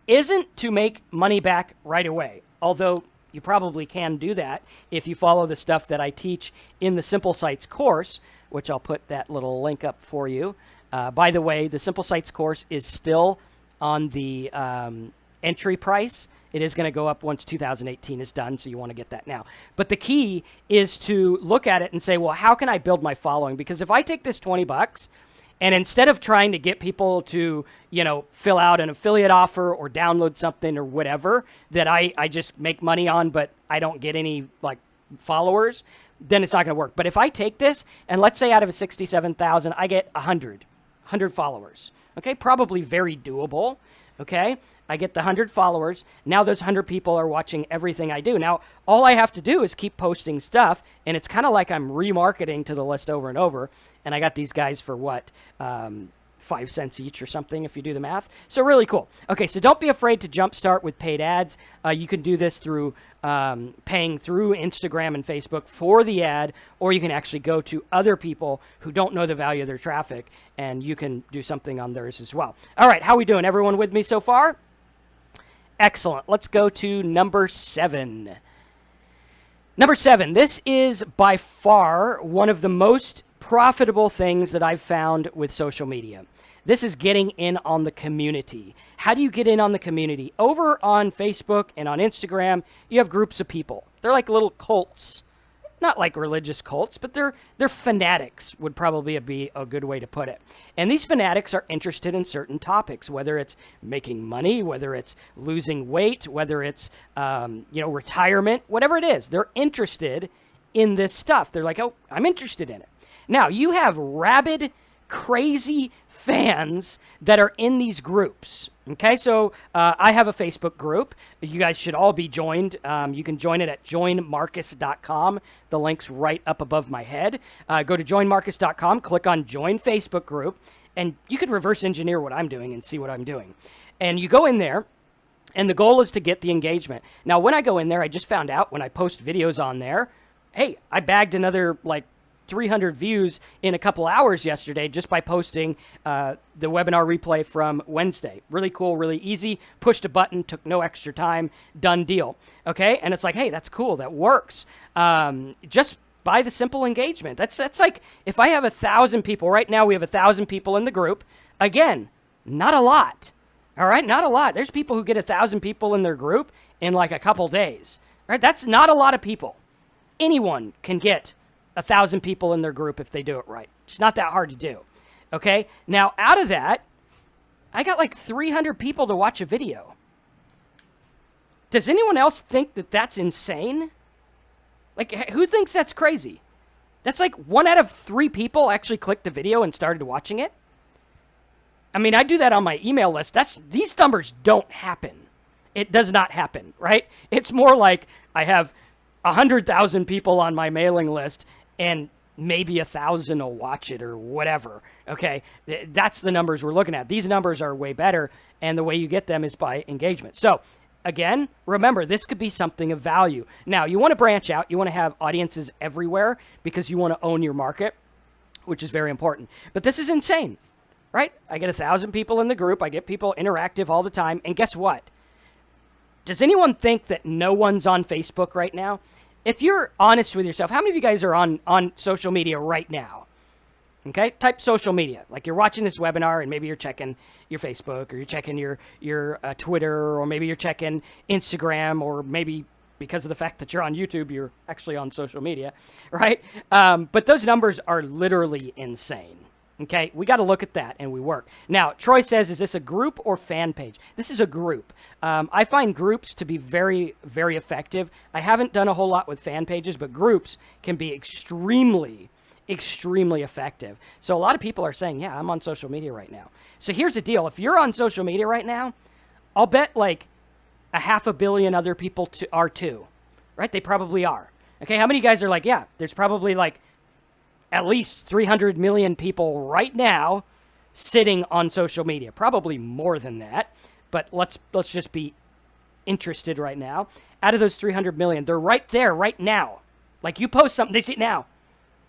isn't to make money back right away, although you probably can do that if you follow the stuff that I teach in the Simple Sites course, which I'll put that little link up for you. By the way, the Simple Sites course is still on the entry price. It is going to go up once 2018 is done, so you want to get that now. But the key is to look at it and say, well, how can I build my following? Because if I take this $20 and instead of trying to get people to, fill out an affiliate offer or download something or whatever that I just make money on, but I don't get any followers, then it's not going to work. But if I take this and let's say out of a 67,000, I get 100 followers. Okay, probably very doable. Okay, I get the 100 followers. Now those 100 people are watching everything I do. Now, all I have to do is keep posting stuff, and it's kind of like I'm remarketing to the list over and over. And I got these guys for what? 5 cents each or something if you do the math. So really cool. Okay, so don't be afraid to jumpstart with paid ads. You can do this through paying through Instagram and Facebook for the ad, or you can actually go to other people who don't know the value of their traffic, and you can do something on theirs as well. All right, how we doing? Everyone with me so far? Excellent. Let's go to number 7. Number 7, this is by far one of the most profitable things that I've found with social media. This is getting in on the community. How do you get in on the community? Over on Facebook and on Instagram, you have groups of people. They're like little cults. Not like religious cults, but they're fanatics would probably be a good way to put it. And these fanatics are interested in certain topics, whether it's making money, whether it's losing weight, whether it's retirement, whatever it is. They're interested in this stuff. They're like, oh, I'm interested in it. Now, you have rabid, crazy fans that are in these groups. Okay, so I have a Facebook group. You guys should all be joined. You can join it at joinmarcus.com. The link's right up above my head. Go to joinmarcus.com, click on Join Facebook Group, and you can reverse engineer what I'm doing and see what I'm doing. And you go in there, and the goal is to get the engagement. Now, when I go in there, I just found out when I post videos on there, hey, I bagged another 300 views in a couple hours yesterday just by posting the webinar replay from Wednesday. Really cool, really easy. Pushed a button, took no extra time, done deal. Okay, and it's like, hey, that's cool, that works. Just by the simple engagement. That's like if I have 1,000 people right now, we have 1,000 people in the group. Again, not a lot. All right, not a lot. There's people who get 1,000 people in their group in a couple days. All right, that's not a lot of people. Anyone can get 1,000 people in their group if they do it right. It's not that hard to do. Okay? Now, out of that, I got 300 people to watch a video. Does anyone else think that that's insane? Who thinks that's crazy? That's 1 out of 3 people actually clicked the video and started watching it. I mean, I do that on my email list. These numbers don't happen. It does not happen, right? It's more like I have 100,000 people on my mailing list, and maybe 1,000 will watch it or whatever. Okay, that's the numbers we're looking at. These numbers are way better, and the way you get them is by engagement. So again, remember, this could be something of value. Now, you want to branch out. You want to have audiences everywhere because you want to own your market, which is very important. But this is insane, right? I get 1,000 people in the group. I get people interactive all the time. And guess what? Does anyone think that no one's on Facebook right now? If you're honest with yourself, how many of you guys are on social media right now? Okay, type social media. Like you're watching this webinar and maybe you're checking your Facebook or you're checking your Twitter, or maybe you're checking Instagram, or maybe because of the fact that you're on YouTube, you're actually on social media, right? But those numbers are literally insane. Okay, we got to look at that, and we work. Now, Troy says, is this a group or fan page? This is a group. I find groups to be very, very effective. I haven't done a whole lot with fan pages, but groups can be extremely effective. So a lot of people are saying, yeah, I'm on social media right now. So here's the deal. If you're on social media right now, I'll bet like 500 million other people are too, right? They probably are. Okay, how many of you guys are like, yeah, there's probably like at least 300 million people right now sitting on social media. Probably more than that, but let's just be interested right now. Out of those 300 million, they're right there right now. Like you post something, they see it now.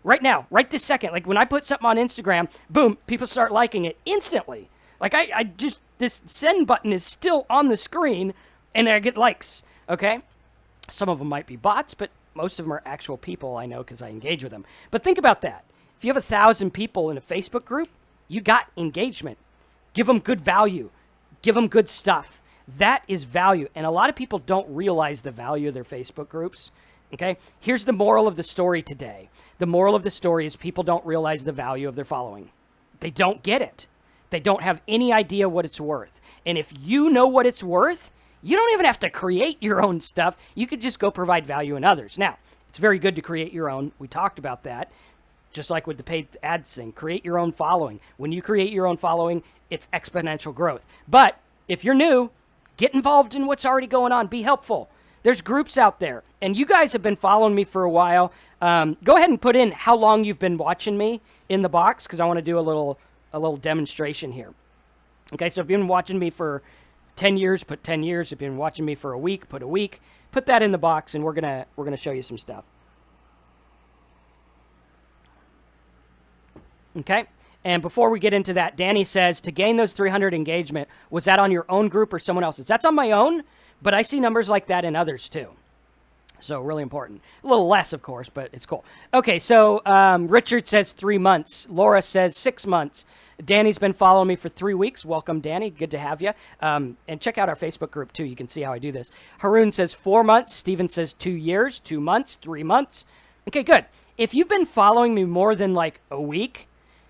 Right now, right this second. Like when I put something on Instagram, boom, people start liking it instantly. Like I just, this send button is still on the screen and I get likes, okay? Some of them might be bots, but most of them are actual people I know because I engage with them. But think about that. If you have 1,000 people in a Facebook group, you got engagement. Give them good value. Give them good stuff. That is value. And a lot of people don't realize the value of their Facebook groups. Okay? Here's the moral of the story today. The moral of the story is people don't realize the value of their following. They don't get it. They don't have any idea what it's worth. And if you know what it's worth, you don't even have to create your own stuff. You could just go provide value in others. Now, it's very good to create your own. We talked about that. Just like with the paid ads thing, create your own following. When you create your own following, it's exponential growth. But if you're new, get involved in what's already going on. Be helpful. There's groups out there. And you guys have been following me for a while. Go ahead and put in how long you've been watching me in the box, because I want to do a little demonstration here. Okay, so if you've been watching me for 10 years, put 10 years. If you've been watching me for a week, put a week. Put that in the box, and we're gonna show you some stuff. Okay? And before we get into that, Danny says, to gain those 300 engagement, was that on your own group or someone else's? That's on my own, but I see numbers like that in others too. So really important. A little less, of course, but it's cool. Okay, so Richard says 3 months. Laura says 6 months. Danny's been following me for 3 weeks. Welcome, Danny. Good to have you. And check out our Facebook group, too. You can see how I do this. Haroon says 4 months. Steven says 2 years, 2 months, 3 months. Okay, good. If you've been following me more than like a week,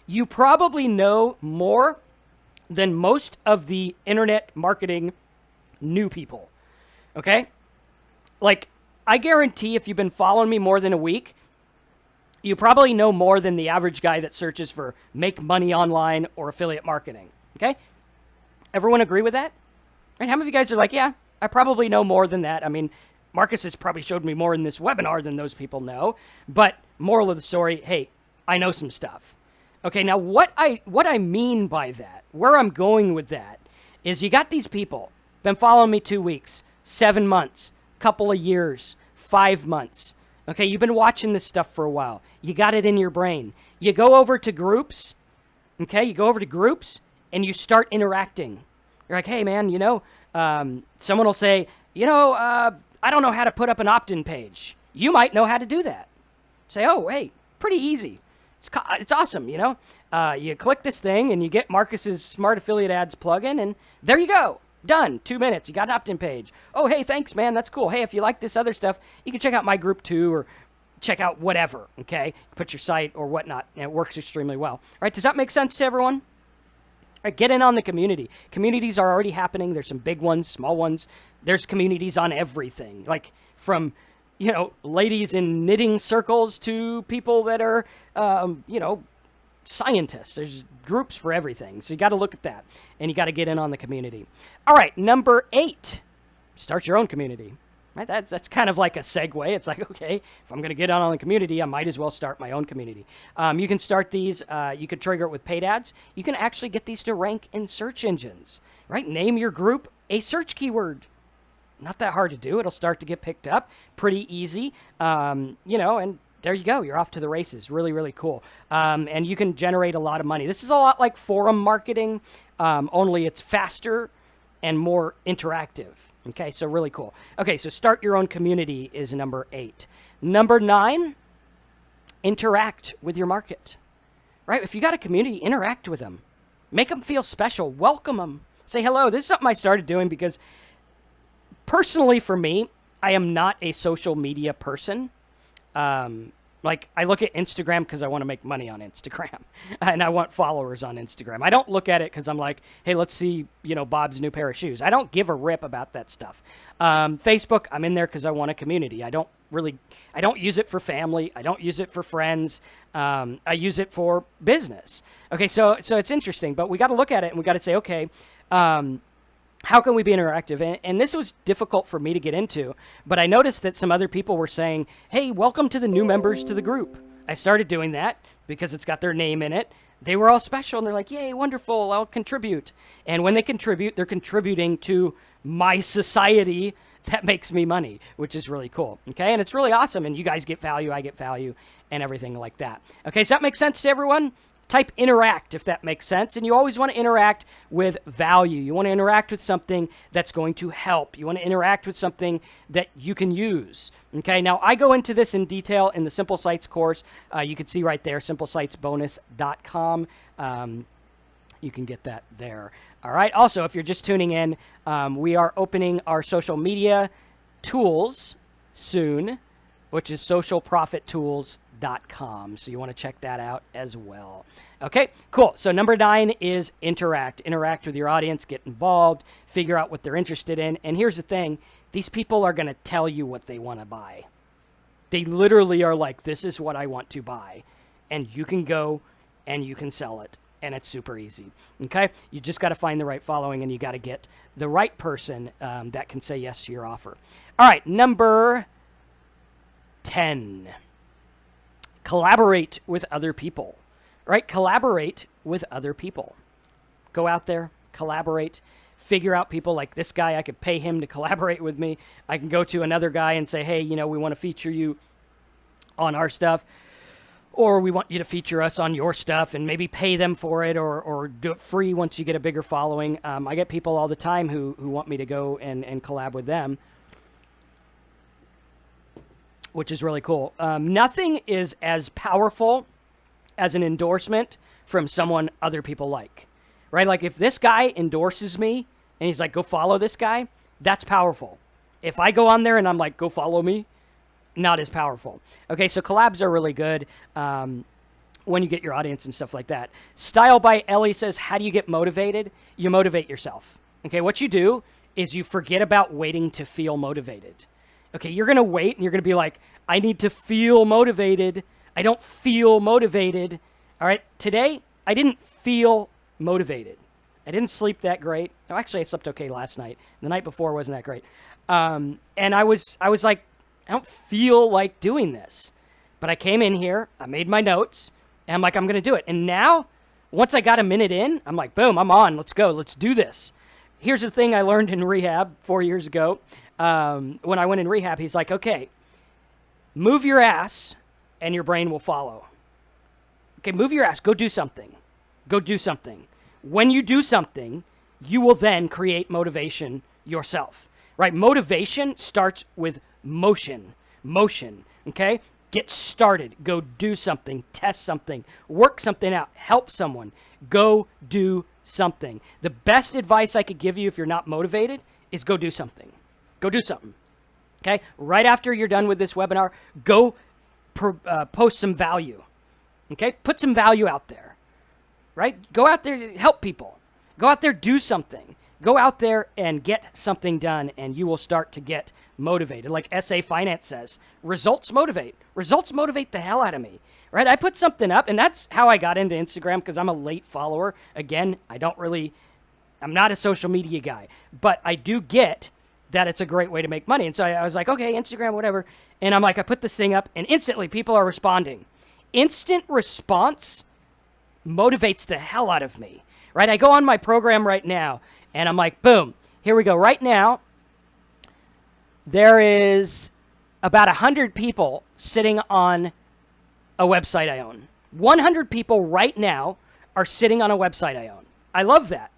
you probably know more than most of the internet marketing new people. Okay? Like, I guarantee if you've been following me more than a week, you probably know more than the average guy that searches for make money online or affiliate marketing. Okay? Everyone agree with that? Right? How many of you guys are like, yeah, I probably know more than that? I mean, Marcus has probably showed me more in this webinar than those people know. But moral of the story, hey, I know some stuff. Okay, now what I mean by that, where I'm going with that, is you got these people, been following me 2 weeks, 7 months, couple of years, 5 months. Okay, you've been watching this stuff for a while. You got it in your brain. You go over to groups, okay? You go over to groups, and you start interacting. You're like, hey, man, someone will say, I don't know how to put up an opt-in page. You might know how to do that. Say, oh, hey, pretty easy. It's awesome, You click this thing, and you get Marcus's Smart Affiliate Ads plugin, and there you go. Done. 2 minutes. You got an opt-in page. Oh, hey, thanks, man. That's cool. Hey, if you like this other stuff, you can check out my group too, or check out whatever, okay? Put your site or whatnot, and it works extremely well. All right, does that make sense to everyone? All right, get in on the community. Communities are already happening. There's some big ones, small ones. There's communities on everything, like from, ladies in knitting circles to people that are, scientists. There's groups for everything. So you got to look at that, and you got to get in on the community. All right, number 8, start your own community. Right? That's kind of like a segue. It's like, okay, if I'm going to get on the community, I might as well start my own community. You can start these. You can trigger it with paid ads. You can actually get these to rank in search engines. Right? Name your group a search keyword. Not that hard to do. It'll start to get picked up. Pretty easy. And there you go. You're off to the races. Really, really cool. And you can generate a lot of money. This is a lot like forum marketing, only it's faster and more interactive. Okay, so really cool. Okay, so start your own community is number 8. Number 9, interact with your market. Right? If you got a community, interact with them. Make them feel special. Welcome them. Say hello. This is something I started doing because personally for me, I am not a social media person. Like, I look at Instagram because I want to make money on Instagram, and I want followers on Instagram. I don't look at it because I'm like, hey, let's see, Bob's new pair of shoes. I don't give a rip about that stuff. Facebook, I'm in there because I want a community. I don't use it for family. I don't use it for friends. I use it for business. Okay, so it's interesting, but we got to look at it and we got to say, okay, how can we be interactive? And this was difficult for me to get into, but I noticed that some other people were saying, hey, welcome to the new members to the group. I started doing that because it's got their name in it. They were all special, and they're like, yay, wonderful, I'll contribute. And when they contribute, they're contributing to my society that makes me money, which is really cool. Okay, and it's really awesome, and you guys get value, I get value, and everything like that. Okay, does that make sense to everyone? Type interact if that makes sense. And you always want to interact with value. You want to interact with something that's going to help. You want to interact with something that you can use. Okay, now I go into this in detail in the Simple Sites course. You can see right there, simplesitesbonus.com. You can get that there. All right, also, if you're just tuning in, we are opening our social media tools soon, which is socialprofittools.com. So you want to check that out as well. Okay, cool. So number 9 is interact. Interact with your audience, get involved, figure out what they're interested in. And here's the thing. These people are going to tell you what they want to buy. They literally are like, this is what I want to buy. And you can go and you can sell it. And it's super easy. Okay, you just got to find the right following and you got to get the right person that can say yes to your offer. All right, number 10. Collaborate with other people, right? Collaborate with other people. Go out there, collaborate, figure out people like this guy. I could pay him to collaborate with me. I can go to another guy and say, hey, we want to feature you on our stuff, or we want you to feature us on your stuff and maybe pay them for it or do it free once you get a bigger following. I get people all the time who want me to go and collab with them, which is really cool. Nothing is as powerful as an endorsement from someone other people like, right? Like if this guy endorses me and he's like, go follow this guy, that's powerful. If I go on there and I'm like, go follow me, not as powerful. Okay, so collabs are really good when you get your audience and stuff like that. Style by Ellie says, how do you get motivated? You motivate yourself. Okay, what you do is you forget about waiting to feel motivated. Okay, you're going to wait and you're going to be like, I need to feel motivated. I don't feel motivated. All right, today I didn't feel motivated. I didn't sleep that great. Oh, actually, I slept okay last night. The night before wasn't that great. And I was like, I don't feel like doing this. But I came in here, I made my notes, and I'm like, I'm going to do it. And now, once I got a minute in, I'm like, boom, I'm on. Let's go. Let's do this. Here's the thing I learned in rehab 4 years ago. When I went in rehab, he's like, okay, move your ass and your brain will follow. Okay, move your ass. Go do something. Go do something. When you do something, you will then create motivation yourself, right? Motivation starts with motion. Motion, okay? Get started. Go do something. Test something. Work something out. Help someone. Go do something. The best advice I could give you if you're not motivated is go do something. Go do something, okay? Right after you're done with this webinar, go post some value, okay? Put some value out there, right? Go out there, help people. Go out there, do something. Go out there and get something done, and you will start to get motivated. Like SA Finance says, results motivate. Results motivate the hell out of me, right? I put something up, and that's how I got into Instagram because I'm a late follower. Again, I'm not a social media guy, but I do get that it's a great way to make money. And so I was like, okay, Instagram, whatever. And I'm like, I put this thing up and instantly people are responding. Instant response motivates the hell out of me, right? I go on my program right now and I'm like, boom, here we go. Right now, there is about 100 people sitting on a website I own. 100 people right now are sitting on a website I own. I love that.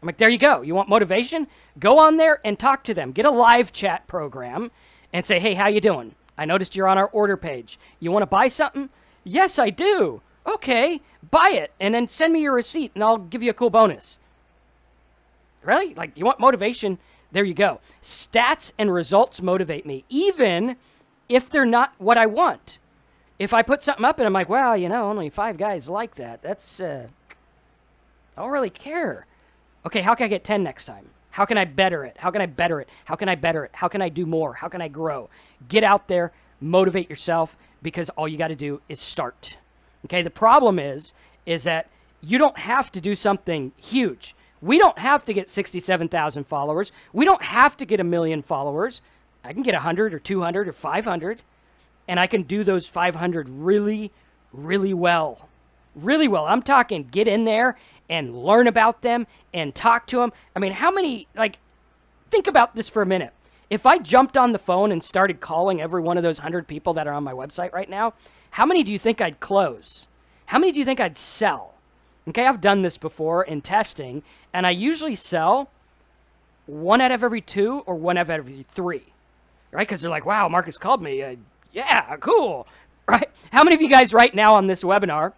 I'm like, there you go. You want motivation? Go on there and talk to them. Get a live chat program and say, hey, how you doing? I noticed you're on our order page. You want to buy something? Yes, I do. Okay, buy it. And then send me your receipt and I'll give you a cool bonus. Really? Like, you want motivation? There you go. Stats and results motivate me, even if they're not what I want. If I put something up and I'm like, well, only 5 guys like that. That's, I don't really care. Okay, how can I get 10 next time? How can I better it? How can I better it? How can I better it? How can I do more? How can I grow? Get out there, motivate yourself, because all you got to do is start. Okay, the problem is that you don't have to do something huge. We don't have to get 67,000 followers. We don't have to get 1 million followers. I can get 100 or 200 or 500, and I can do those 500 really, really well. Really well. I'm talking get in there and learn about them and talk to them. I mean, how many, think about this for a minute. If I jumped on the phone and started calling every one of those 100 people that are on my website right now, how many do you think I'd close? How many do you think I'd sell? Okay, I've done this before in testing, and I usually sell 1 out of every 2 or 1 out of every 3, right? Because they're like, wow, Marcus called me. Yeah, cool, right? How many of you guys right now on this webinar,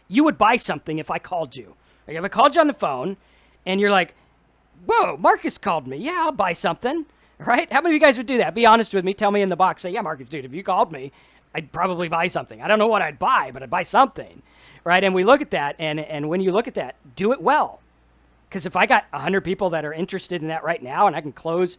you would buy something if I called you? Like if I called you on the phone and you're like, whoa, Marcus called me. Yeah, I'll buy something, right? How many of you guys would do that? Be honest with me. Tell me in the box. Say, yeah, Marcus, dude, if you called me, I'd probably buy something. I don't know what I'd buy, but I'd buy something, right? And we look at that, and when you look at that, do it well. Because if I got 100 people that are interested in that right now and I can close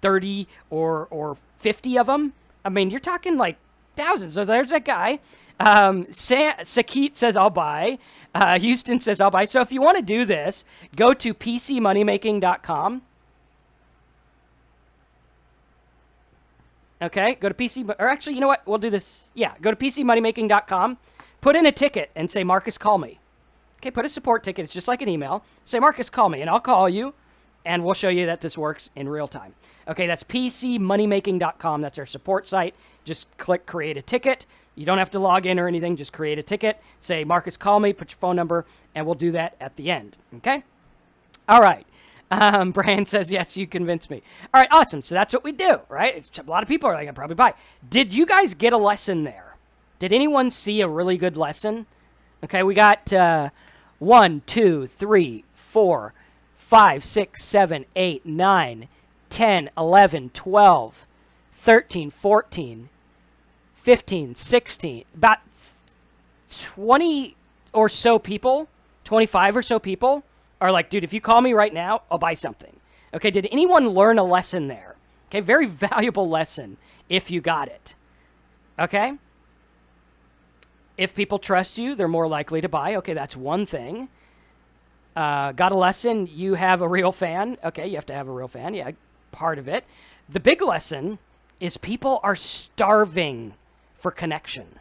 30 or 50 of them, I mean, you're talking like thousands. So there's that guy. Sakit says, I'll buy. Houston says, I'll buy. So if you want to do this, go to pcmoneymaking.com. Okay, go to PC, or actually, you know what? We'll do this. Yeah, go to pcmoneymaking.com. Put in a ticket and say, Marcus, call me. Okay, put a support ticket. It's just like an email. Say, Marcus, call me, and I'll call you, and we'll show you that this works in real time. Okay, that's pcmoneymaking.com. That's our support site. Just click create a ticket. You don't have to log in or anything. Just create a ticket. Say, Marcus, call me. Put your phone number, and we'll do that at the end. Okay? All right. Brian says, yes, you convinced me. All right, awesome. So that's what we do, right? A lot of people are like, I'd probably buy. Did you guys get a lesson there? Did anyone see a really good lesson? Okay, we got 1, 2, 3, 4, 5, 6, 7, 8, 9, 10, 11, 12, 13, 14, 15, 16, about 20 or so people, 25 or so people are like, dude, if you call me right now, I'll buy something. Okay, did anyone learn a lesson there? Okay, very valuable lesson if you got it. Okay? If people trust you, they're more likely to buy. Okay, that's one thing. Got a lesson, you have a real fan. Okay, you have to have a real fan. Yeah, part of it. The big lesson is people are starving for connection.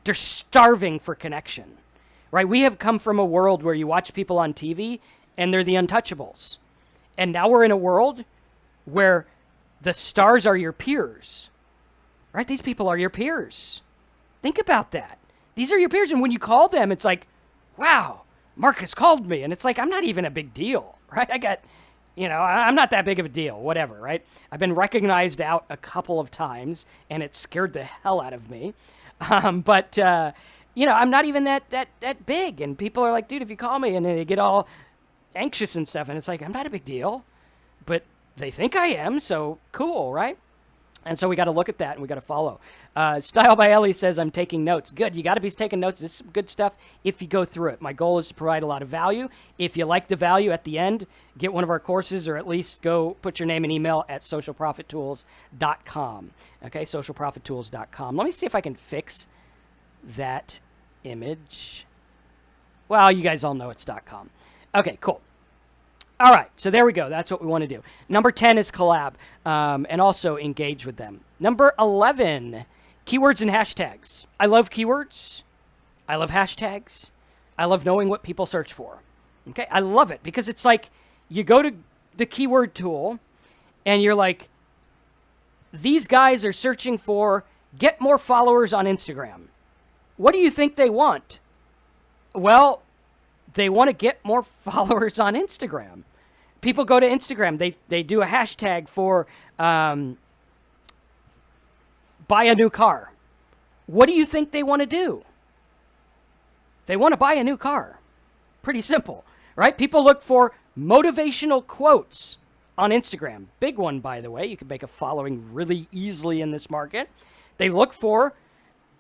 They're starving for connection. Right? We have come from a world where you watch people on TV and they're the untouchables. And now we're in a world where the stars are your peers. Right? These people are your peers. Think about that. These are your peers. And when you call them, it's like, wow, Marcus called me. And it's like, I'm not even a big deal. Right? I'm not that big of a deal. Whatever. Right? I've been recognized out a couple of times and it scared the hell out of me. I'm not even that big. And people are like, dude, if you call me, and they get all anxious and stuff. And it's like, I'm not a big deal, but they think I am. So cool, right? And so we got to look at that and we got to follow. Style by Ellie says, I'm taking notes. Good. You got to be taking notes. This is good stuff if you go through it. My goal is to provide a lot of value. If you like the value at the end, get one of our courses or at least go put your name and email at socialprofittools.com. Okay, socialprofittools.com. Let me see if I can fix that image. Well, you guys all know it's .com. Okay, cool. All right, so there we go. That's what we want to do. Number 10 is collab, and also engage with them. Number 11, keywords and hashtags. I love keywords. I love hashtags. I love knowing what people search for. Okay, I love it because it's like you go to the keyword tool and you're like, these guys are searching for get more followers on Instagram. What do you think they want? Well, they want to get more followers on Instagram. People go to Instagram. They do a hashtag for buy a new car. What do you think they want to do? They want to buy a new car. Pretty simple, right? People look for motivational quotes on Instagram. Big one, by the way. You can make a following really easily in this market. They look for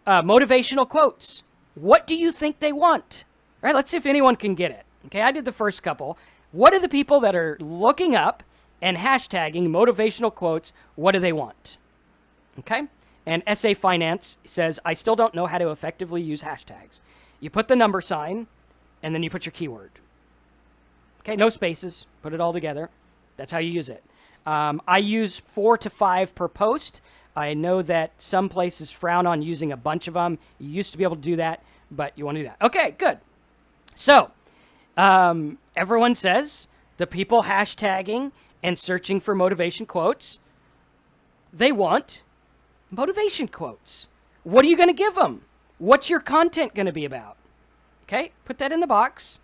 motivational quotes. What do you think they want? All right, let's see if anyone can get it. Okay, I did the first couple. What are the people that are looking up and hashtagging motivational quotes? What do they want? Okay, and SA Finance says, I still don't know how to effectively use hashtags. You put the number sign, and then you put your keyword. Okay, no spaces. Put it all together. That's how you use it. I use 4 to 5 per post. I know that some places frown on using a bunch of them. You used to be able to do that, but you want to do that. Okay, good. So, everyone says the people hashtagging and searching for motivation quotes, they want motivation quotes. What are you going to give them? What's your content going to be about? Okay, put that in the box.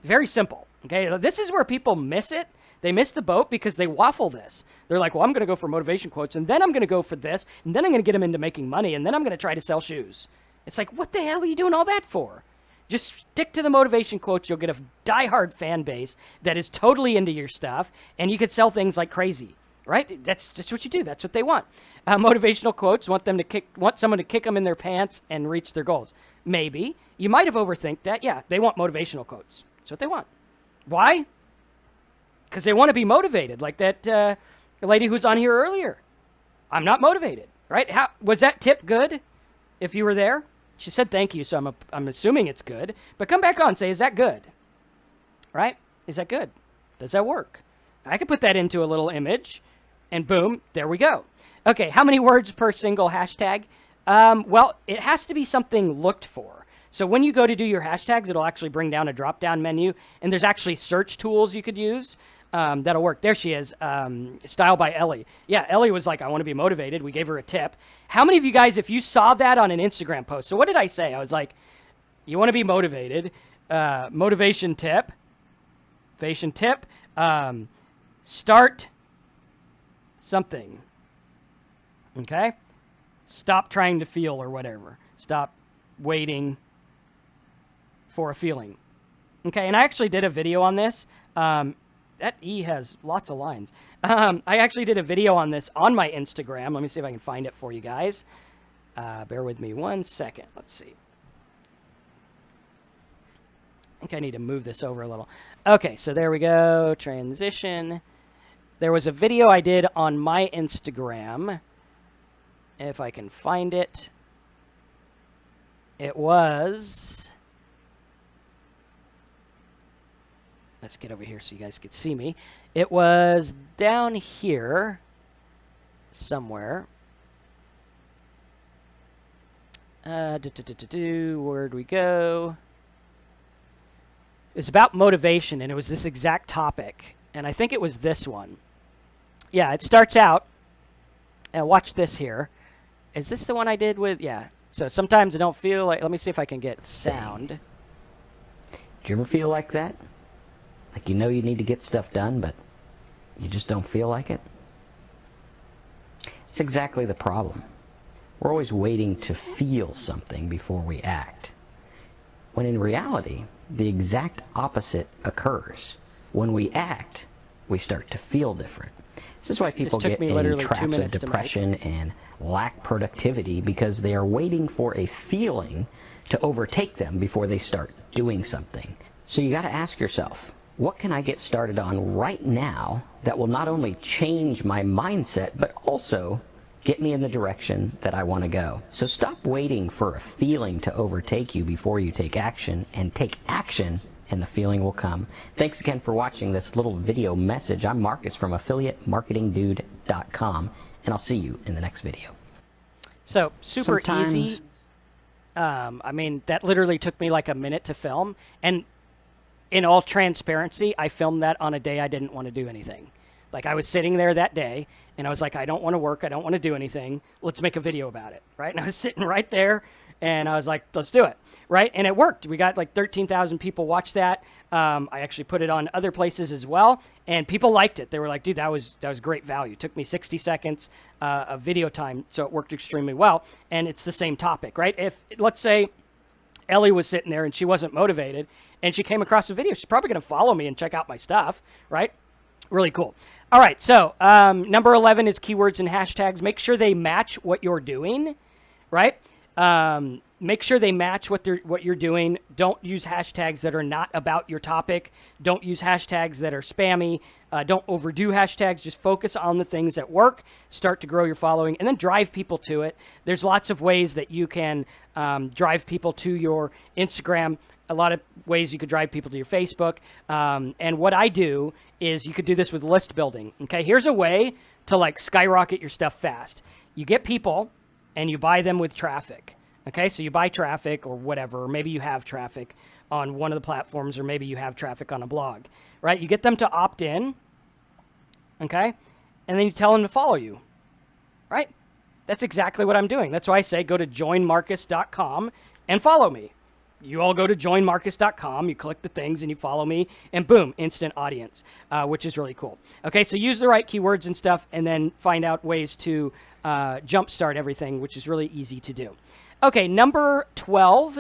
Very simple. Okay, this is where people miss it. They miss the boat because they waffle this. They're like, well, I'm going to go for motivation quotes, and then I'm going to go for this, and then I'm going to get them into making money, and then I'm going to try to sell shoes. It's like, what the hell are you doing all that for? Just stick to the motivation quotes. You'll get a diehard fan base that is totally into your stuff, and you could sell things like crazy, right? That's just what you do. That's what they want. Motivational quotes want someone to kick them in their pants and reach their goals. Maybe. You might have overthink that. Yeah, they want motivational quotes. That's what they want. Why? Because they want to be motivated, like that lady who's on here earlier. I'm not motivated, right? How was that tip good? If you were there, she said thank you, so I'm assuming it's good. But come back on, and say, is that good? Right? Is that good? Does that work? I could put that into a little image, and boom, there we go. Okay, how many words per single hashtag? Well, it has to be something looked for. So when you go to do your hashtags, it'll actually bring down a drop-down menu, and there's actually search tools you could use. That'll work. There she is. Style by Ellie. Yeah, Ellie was like, I want to be motivated. We gave her a tip. How many of you guys, if you saw that on an Instagram post, so what did I say? I was like, you want to be motivated. Motivation tip. Start something. Okay? Stop trying to feel or whatever. Stop waiting for a feeling. Okay, and I actually did a video on this. That E has lots of lines. I actually did a video on this on my Instagram. Let me see if I can find it for you guys. Bear with me 1 second. Let's see. I think I need to move this over a little. Okay, so there we go. Transition. There was a video I did on my Instagram. If I can find it. It was... Let's get over here so you guys could see me. It was down here somewhere. Where'd we go? It was about motivation, and it was this exact topic. And I think it was this one. Yeah, it starts out. Watch this here. Is this the one I did with? Yeah. So sometimes I don't feel like... Let me see if I can get sound. Do you ever feel like that? Like you know you need to get stuff done, but you just don't feel like it? It's exactly the problem. We're always waiting to feel something before we act. When in reality, the exact opposite occurs. When we act, we start to feel different. This is why people get in traps of depression and lack productivity, because they are waiting for a feeling to overtake them before they start doing something. So you got to ask yourself, what can I get started on right now that will not only change my mindset, but also get me in the direction that I want to go? So stop waiting for a feeling to overtake you before you take action, and take action and the feeling will come. Thanks again for watching this little video message. I'm Marcus from affiliatemarketingdude.com, and I'll see you in the next video. So super easy. I mean, that literally took me like a minute to film. And in all transparency, I filmed that on a day I didn't want to do anything. Like I was sitting there that day and I was like, I don't want to work. I don't want to do anything. Let's make a video about it. Right. And I was sitting right there and I was like, let's do it. Right. And it worked. We got like 13,000 people watch that. I actually put it on other places as well. And people liked it. They were like, dude, that was great value. It took me 60 seconds of video time. So it worked extremely well. And it's the same topic, right? If let's say Ellie was sitting there and she wasn't motivated and she came across a video, she's probably going to follow me and check out my stuff, right? Really cool. All right. So number 11 is keywords and hashtags. Make sure they match what you're doing, right? Make sure they match what you're doing. Don't use hashtags that are not about your topic. Don't use hashtags that are spammy. Don't overdo hashtags. Just focus on the things that work. Start to grow your following and then drive people to it. There's lots of ways that you can drive people to your Instagram. A lot of ways you could drive people to your Facebook. And what I do is you could do this with list building. Okay, here's a way to like skyrocket your stuff fast. You get people and you buy them with traffic. Okay, so you buy traffic or whatever, or maybe you have traffic on one of the platforms, or maybe you have traffic on a blog, right? You get them to opt in, okay, and then you tell them to follow you, right? That's exactly what I'm doing. That's why I say go to joinmarcus.com and follow me. You all go to joinmarcus.com, you click the things and you follow me, and boom, instant audience, which is really cool. Okay, so use the right keywords and stuff, and then find out ways to jumpstart everything, which is really easy to do. Okay, number 12,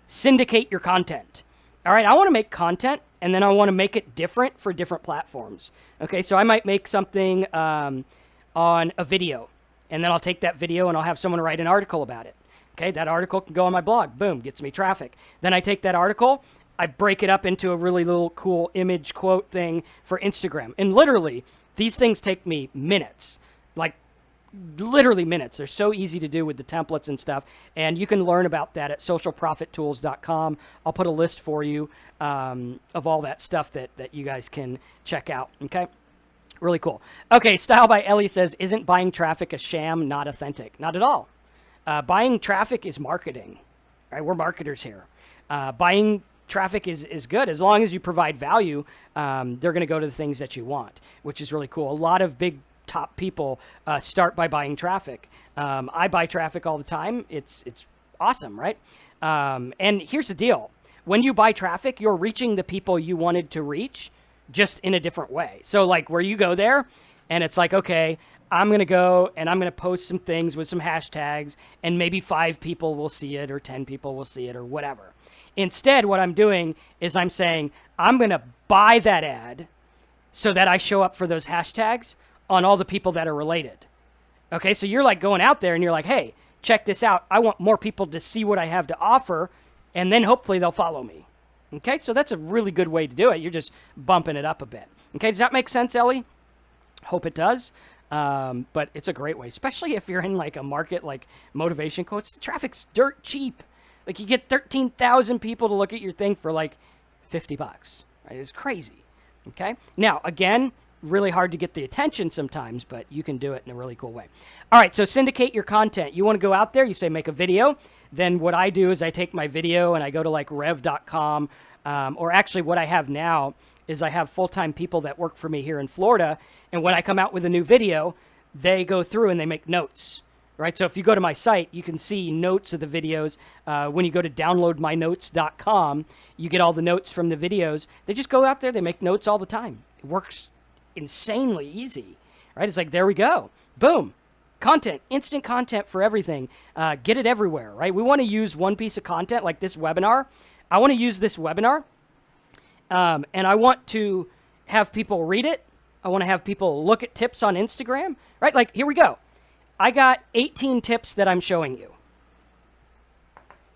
syndicate your content. All right, I want to make content, and then I want to make it different for different platforms. Okay, so I might make something on a video, and then I'll take that video and I'll have someone write an article about it. Okay, that article can go on my blog. Boom, gets me traffic. Then I take that article, I break it up into a really little cool image quote thing for Instagram. And literally, these things take me minutes. Like, literally minutes. They're so easy to do with the templates and stuff. And you can learn about that at socialprofittools.com. I'll put a list for you of all that stuff that you guys can check out. Okay, really cool. Okay, Style by Ellie says, isn't buying traffic a sham, not authentic? Not at all. Buying traffic is marketing. Right? We're marketers here. Buying traffic is good. As long as you provide value, they're going to go to the things that you want, which is really cool. A lot of big top people start by buying traffic. I buy traffic all the time. It's awesome, right? And here's the deal. When you buy traffic, you're reaching the people you wanted to reach just in a different way. So like where you go there and it's like, okay, I'm going to go and I'm going to post some things with some hashtags and maybe 5 people will see it or 10 people will see it or whatever. Instead, what I'm doing is I'm saying, I'm going to buy that ad so that I show up for those hashtags on all the people that are related. Okay, so you're like going out there and you're like, hey, check this out. I want more people to see what I have to offer, and then hopefully they'll follow me. Okay, so that's a really good way to do it. You're just bumping it up a bit. Okay, does that make sense, Ellie? Hope it does. But it's a great way, especially if you're in like a market like motivation coach. The traffic's dirt cheap. Like you get 13,000 people to look at your thing for like $50. Right? It's crazy. Okay, now again, really hard to get the attention sometimes, but you can do it in a really cool way. All right, so syndicate your content. You want to go out there, you say make a video. Then what I do is I take my video and I go to like rev.com, or actually what I have now is I have full-time people that work for me here in Florida, and when I come out with a new video, they go through and they make notes. Right, so if you go to my site, you can see notes of the videos. When you go to downloadmynotes.com, you get all the notes from the videos. They just go out there, they make notes all the time. It works insanely easy, right? It's like, there we go. Boom. Content, instant content for everything. Get it everywhere, right? We want to use one piece of content like this webinar. I want to use this webinar, and I want to have people read it. I want to have people look at tips on Instagram, right? Like, here we go. I got 18 tips that I'm showing you.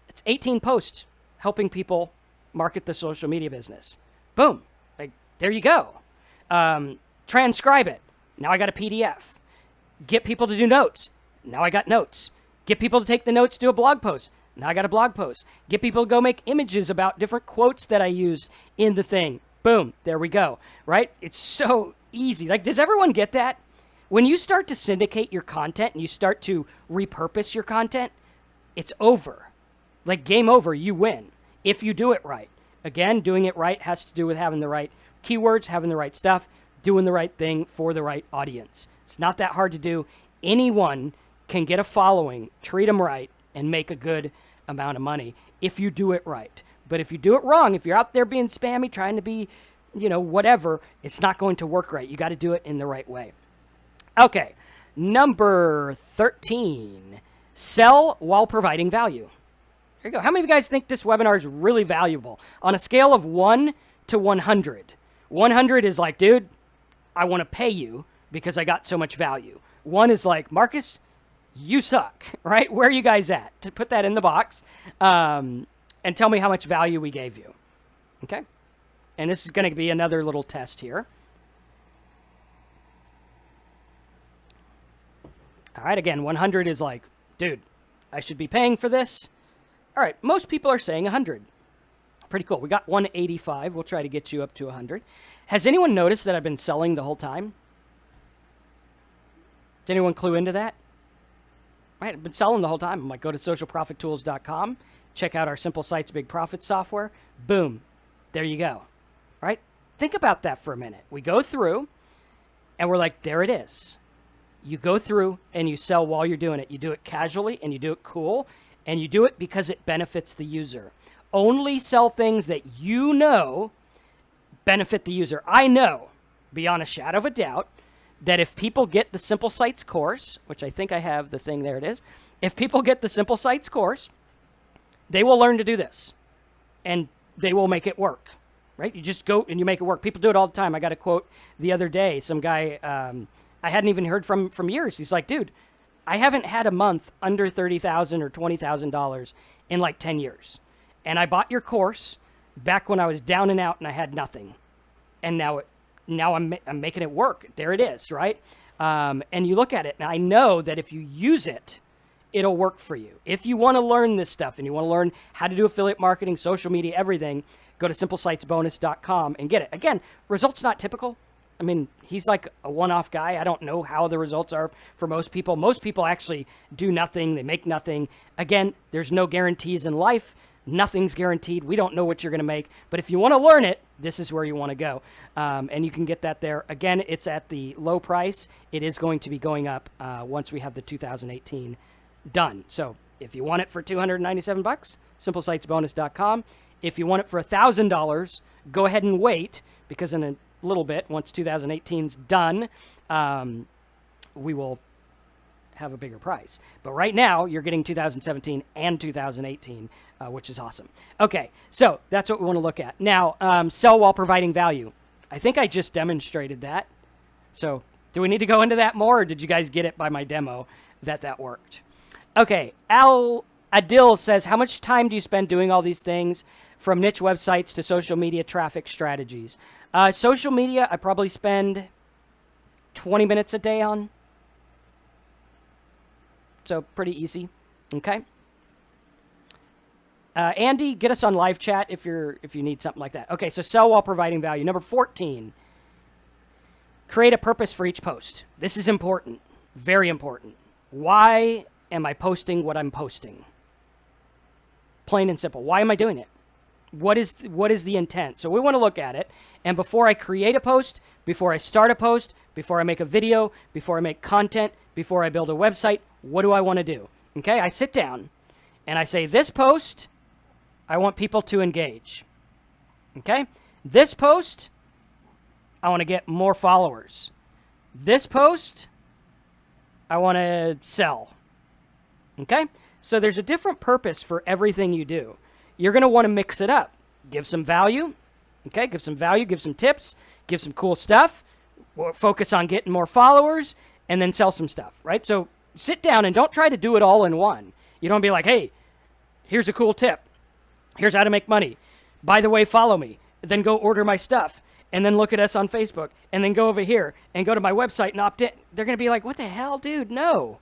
It's 18 posts helping people market the social media business. Boom. Like, there you go. Transcribe it. Now I got a PDF. Get people to do notes. Now I got notes. Get people to take the notes, do a blog post. Now I got a blog post. Get people to go make images about different quotes that I use in the thing. Boom, there we go, right? It's so easy. Like, does everyone get that? When you start to syndicate your content and you start to repurpose your content, it's over. Like, game over, you win if you do it right. Again, doing it right has to do with having the right keywords, having the right stuff, doing the right thing for the right audience. It's not that hard to do. Anyone can get a following, treat them right, and make a good amount of money if you do it right. But if you do it wrong, if you're out there being spammy, trying to be, whatever, it's not going to work right. You got to do it in the right way. Okay, number 13, sell while providing value. There you go. How many of you guys think this webinar is really valuable? On a scale of 1 to 100. 100 is like, dude, I want to pay you because I got so much value. 1 is like, Marcus, you suck, right? Where are you guys at? To put that in the box and tell me how much value we gave you. Okay? And this is going to be another little test here. All right, again, 100 is like, dude, I should be paying for this. All right, most people are saying 100. Pretty cool. We got 185. We'll try to get you up to 100. Has anyone noticed that I've been selling the whole time? Does anyone clue into that? Right, I've been selling the whole time. I'm like, go to socialprofittools.com, check out our Simple Sites Big Profit software. Boom, there you go. Right? Think about that for a minute. We go through, and we're like, there it is. You go through, and you sell while you're doing it. You do it casually, and you do it cool, and you do it because it benefits the user. Only sell things that you know benefit the user. I know, beyond a shadow of a doubt, that if people get the Simple Sites course, which I think I have the thing, there it is. If people get the Simple Sites course, they will learn to do this, and they will make it work, right? You just go and you make it work. People do it all the time. I got a quote the other day. Some guy I hadn't even heard from years. He's like, dude, I haven't had a month under $30,000 or $20,000 in like 10 years. And I bought your course back when I was down and out and I had nothing. And now I'm making it work. There it is, right? And you look at it, and I know that if you use it, it'll work for you. If you want to learn this stuff and you want to learn how to do affiliate marketing, social media, everything, go to simplesitesbonus.com and get it. Again, results not typical. I mean, he's like a one-off guy. I don't know how the results are for most people. Most people actually do nothing. They make nothing. Again, there's no guarantees in life. Nothing's guaranteed. We don't know what you're going to make. But if you want to learn it, this is where you want to go. And you can get that there. Again, it's at the low price. It is going to be going up once we have the 2018 done. So if you want it for $297, simplesitesbonus.com. If you want it for $1,000, go ahead and wait, because in a little bit, once 2018's done, we will have a bigger price. But right now, you're getting 2017 and 2018, which is awesome. Okay, so that's what we want to look at. Now, sell while providing value. I think I just demonstrated that. So do we need to go into that more, or did you guys get it by my demo that worked? Okay, Adil says, how much time do you spend doing all these things, from niche websites to social media traffic strategies? Social media, I probably spend 20 minutes a day on. So pretty easy. Okay. Andy, get us on live chat if you need something like that. Okay, so sell while providing value. Number 14, create a purpose for each post. This is important, very important. Why am I posting what I'm posting? Plain and simple. Why am I doing it? What is the intent? So we want to look at it. And before I create a post, before I start a post, before I make a video, before I make content, before I build a website, what do I want to do? Okay, I sit down and I say, this post, I want people to engage. Okay, this post, I want to get more followers. This post, I want to sell. Okay, so there's a different purpose for everything you do. You're going to want to mix it up. Give some value. Okay, give some value, give some tips, give some cool stuff. Focus on getting more followers, and then sell some stuff, right? So sit down and don't try to do it all in one. You don't be like, hey, here's a cool tip. Here's how to make money. By the way, follow me. Then go order my stuff. And then look at us on Facebook. And then go over here and go to my website and opt in. They're going to be like, what the hell, dude? No.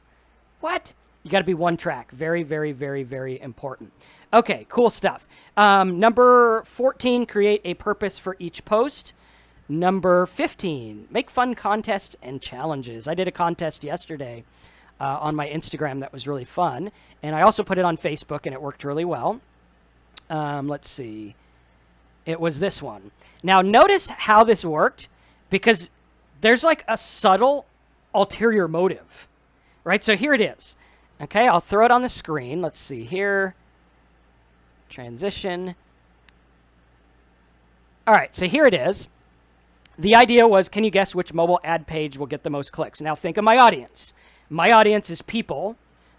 What? You got to be one track. Very, very, very, very important. Okay, cool stuff. Number 14, create a purpose for each post. Number 15, make fun contests and challenges. I did a contest yesterday on my Instagram that was really fun. And I also put it on Facebook, and it worked really well. Let's see. It was this one. Now, notice how this worked, because there's like a subtle ulterior motive, right? So here it is. Okay, I'll throw it on the screen. Let's see here. Transition. All right, so here it is. The idea was, can you guess which mobile ad page will get the most clicks? Now think of my audience. My audience is people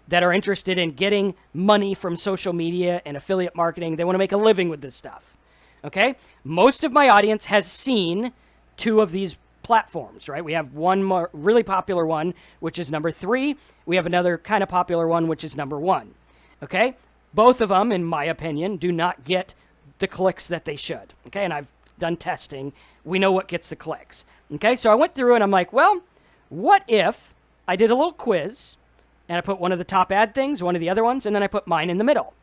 that are interested in getting money from social media and affiliate marketing. They want to make a living with this stuff. Okay? Most of my audience has seen two of these platforms, right? We have one more really popular one, which is number 3. We have another kind of popular one, which is number 1. Okay? Both of them, in my opinion, do not get the clicks that they should. Okay? And I've done testing. We know what gets the clicks. Okay? So I went through and I'm like, well, what if I did a little quiz and I put one of the top ad things, one of the other ones, and then I put mine in the middle?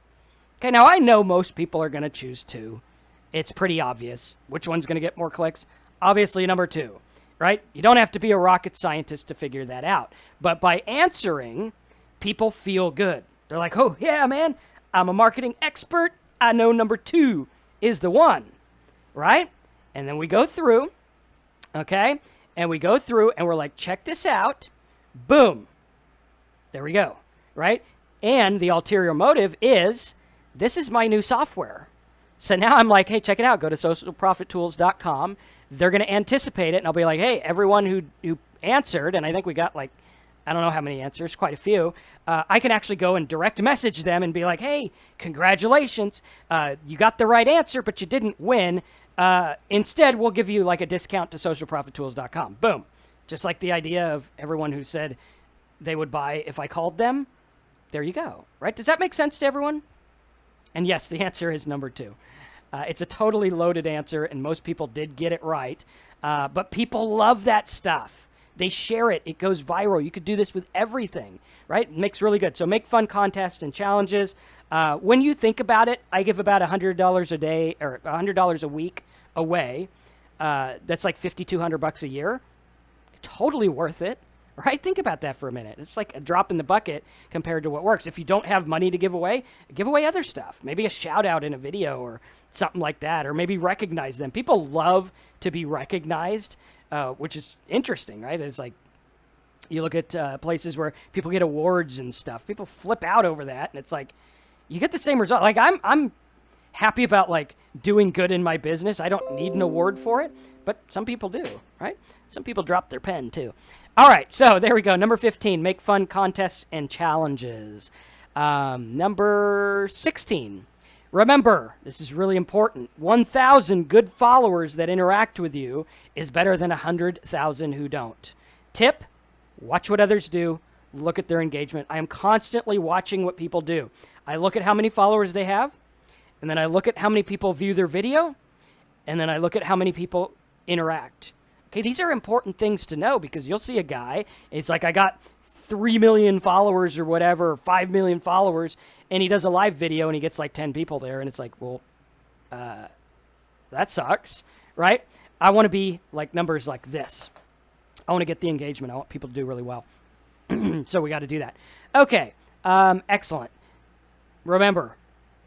Okay, now I know most people are going to choose 2. It's pretty obvious which one's going to get more clicks. Obviously, number 2, right? You don't have to be a rocket scientist to figure that out. But by answering, people feel good. They're like, oh, yeah, man, I'm a marketing expert. I know number 2 is the one, right? And then we go through, okay? And we go through and we're like, check this out. Boom. There we go, right? And the ulterior motive is, this is my new software. So now I'm like, hey, check it out. Go to socialprofittools.com. They're going to anticipate it. And I'll be like, hey, everyone who answered, and I think we got like, I don't know how many answers, quite a few. I can actually go and direct message them and be like, hey, congratulations. You got the right answer, but you didn't win. Instead, we'll give you like a discount to socialprofittools.com. Boom. Just like the idea of everyone who said they would buy if I called them. There you go, right? Does that make sense to everyone? And yes, the answer is number 2. It's a totally loaded answer, and most people did get it right. But people love that stuff. They share it. It goes viral. You could do this with everything, right? It makes really good. So make fun contests and challenges. When you think about it, I give about $100 a day or $100 a week away. That's like $5,200 a year. Totally worth it. Right? Think about that for a minute. It's like a drop in the bucket compared to what works. If you don't have money to give away other stuff. Maybe a shout out in a video or something like that, or maybe recognize them. People love to be recognized, which is interesting, right? It's like you look at places where people get awards and stuff. People flip out over that, and it's like you get the same result. Like I'm happy about like doing good in my business. I don't need an award for it, but some people do, right? Some people drop their pen too. All right, so there we go. Number 15, make fun contests and challenges. Number 16, remember, this is really important. 1,000 good followers that interact with you is better than 100,000 who don't. Tip, watch what others do. Look at their engagement. I am constantly watching what people do. I look at how many followers they have, and then I look at how many people view their video, and then I look at how many people interact. Okay, these are important things to know, because you'll see a guy, it's like, I got 3 million followers or whatever, or 5 million followers, and he does a live video and he gets like 10 people there, and it's like, well, that sucks, right? I want to be like numbers like this. I want to get the engagement. I want people to do really well. So we got to do that. Okay, excellent. Remember,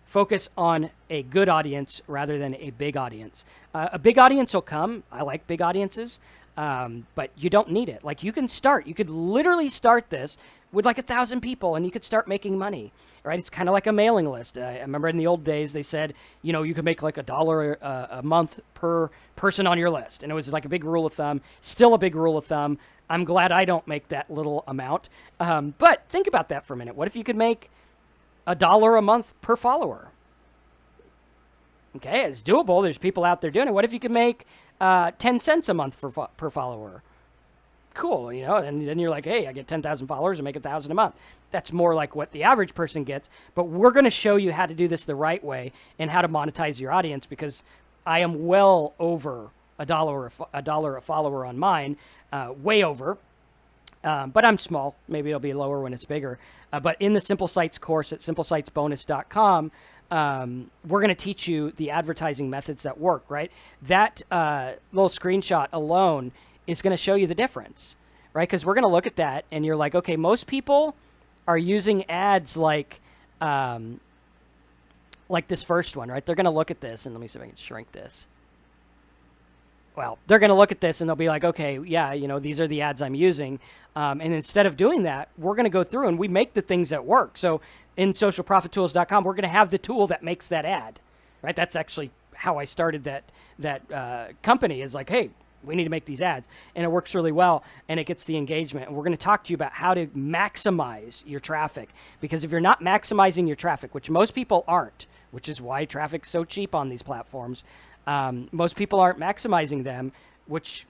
focus on a good audience rather than a big audience. A big audience will come. I like big audiences, but you don't need it. Like, you can start. You could literally start this with like 1,000 people, and you could start making money, right? It's kind of like a mailing list. I remember in the old days they said, you know, you could make like $1 a month per person on your list, and it was like a big rule of thumb. Still a big rule of thumb. I'm glad I don't make that little amount. But think about that for a minute. What if you could make $1 a month per follower? Okay, it's doable. There's people out there doing it. What if you could make 10 cents a month per follower? Cool, you know, and then you're like, hey, I get 10,000 followers and make 1,000 a month. That's more like what the average person gets. But we're going to show you how to do this the right way and how to monetize your audience, because I am well over $1 a follower on mine, way over. But I'm small. Maybe it'll be lower when it's bigger. But in the Simple Sites course at simplesitesbonus.com, we're going to teach you the advertising methods that work, right? That little screenshot alone is going to show you the difference, right? Because we're going to look at that and you're like, okay, most people are using ads like this first one, right? They're going to look at this, and let me see if I can shrink this. Well, they're going to look at this and they'll be like, okay, yeah, these are the ads I'm using. And instead of doing that, we're going to go through and we make the things that work. So in socialprofittools.com, we're going to have the tool that makes that ad, right? That's actually how I started that company, is like, hey, we need to make these ads. And it works really well and it gets the engagement. And we're going to talk to you about how to maximize your traffic. Because if you're not maximizing your traffic, which most people aren't, which is why traffic's so cheap on these platforms, most people aren't maximizing them, which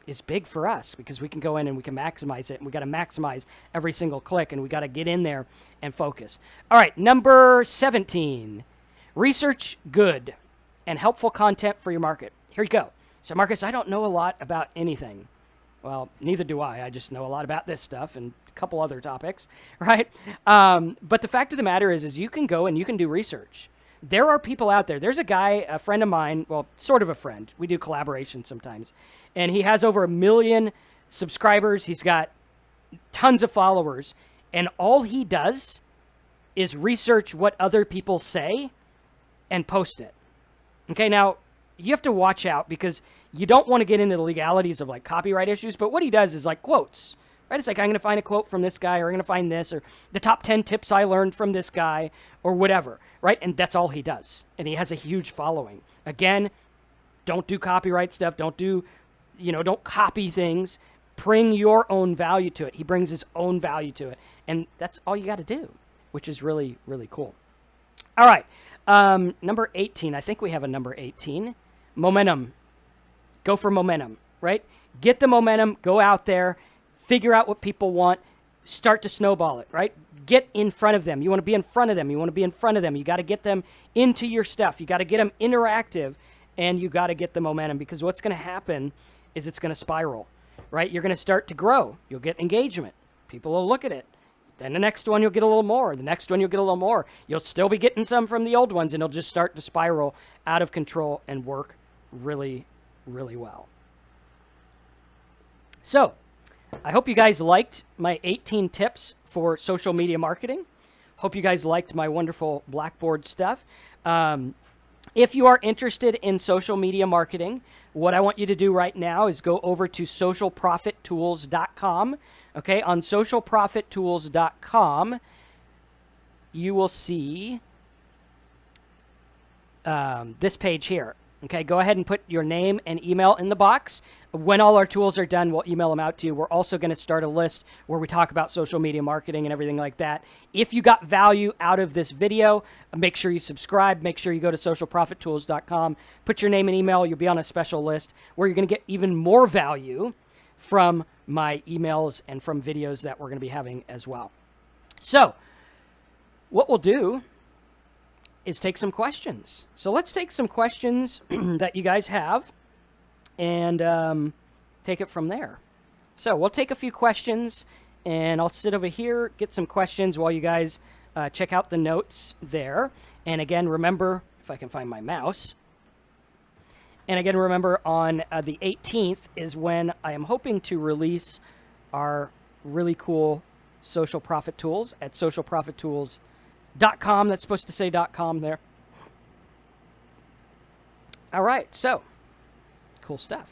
is big for us because we can go in and we can maximize it, and we got to maximize every single click, and we got to get in there and focus. All right, number 17, research good and helpful content for your market. Here you go. So Marcus, I don't know a lot about anything. Well, neither do I. I just know a lot about this stuff and a couple other topics, right? But the fact of the matter is you can go and you can do research. There are people out there. There's a guy, a friend of mine, well, sort of a friend. We do collaboration sometimes. And he has over 1 million subscribers. He's got tons of followers. And all he does is research what other people say and post it. Okay, now, you have to watch out because you don't want to get into the legalities of like copyright issues. But what he does is like quotes. Right? It's like, I'm going to find a quote from this guy, or I'm going to find this, or the top 10 tips I learned from this guy, or whatever, right? And that's all he does. And he has a huge following. Again, don't do copyright stuff. Don't copy things. Bring your own value to it. He brings his own value to it. And that's all you got to do, which is really, really cool. All right. Number 18. I think we have a number 18. Momentum. Go for momentum, right? Get the momentum. Go out there. Figure out what people want, start to snowball it, right? Get in front of them. You want to be in front of them. You want to be in front of them. You got to get them into your stuff. You got to get them interactive, and you got to get the momentum, because what's going to happen is it's going to spiral, right? You're going to start to grow. You'll get engagement. People will look at it. Then the next one, you'll get a little more. The next one, you'll get a little more. You'll still be getting some from the old ones, and it'll just start to spiral out of control and work really, really well. So, I hope you guys liked my 18 tips for social media marketing. Hope you guys liked my wonderful Blackboard stuff. If you are interested in social media marketing, what I want you to do right now is go over to socialprofittools.com. Okay, on socialprofittools.com, you will see this page here. Okay, go ahead and put your name and email in the box. When all our tools are done, we'll email them out to you. We're also going to start a list where we talk about social media marketing and everything like that. If you got value out of this video, make sure you subscribe. Make sure you go to socialprofittools.com. Put your name and email. You'll be on a special list where you're going to get even more value from my emails and from videos that we're going to be having as well. So, what we'll do is take some questions. So let's take some questions that you guys have and take it from there. So we'll take a few questions, and I'll sit over here, get some questions while you guys check out the notes there. And again, remember, if I can find my mouse, and again, remember on the 18th is when I am hoping to release our really cool social profit tools at socialprofittools.com. That's supposed to say .com there. All right, so cool stuff.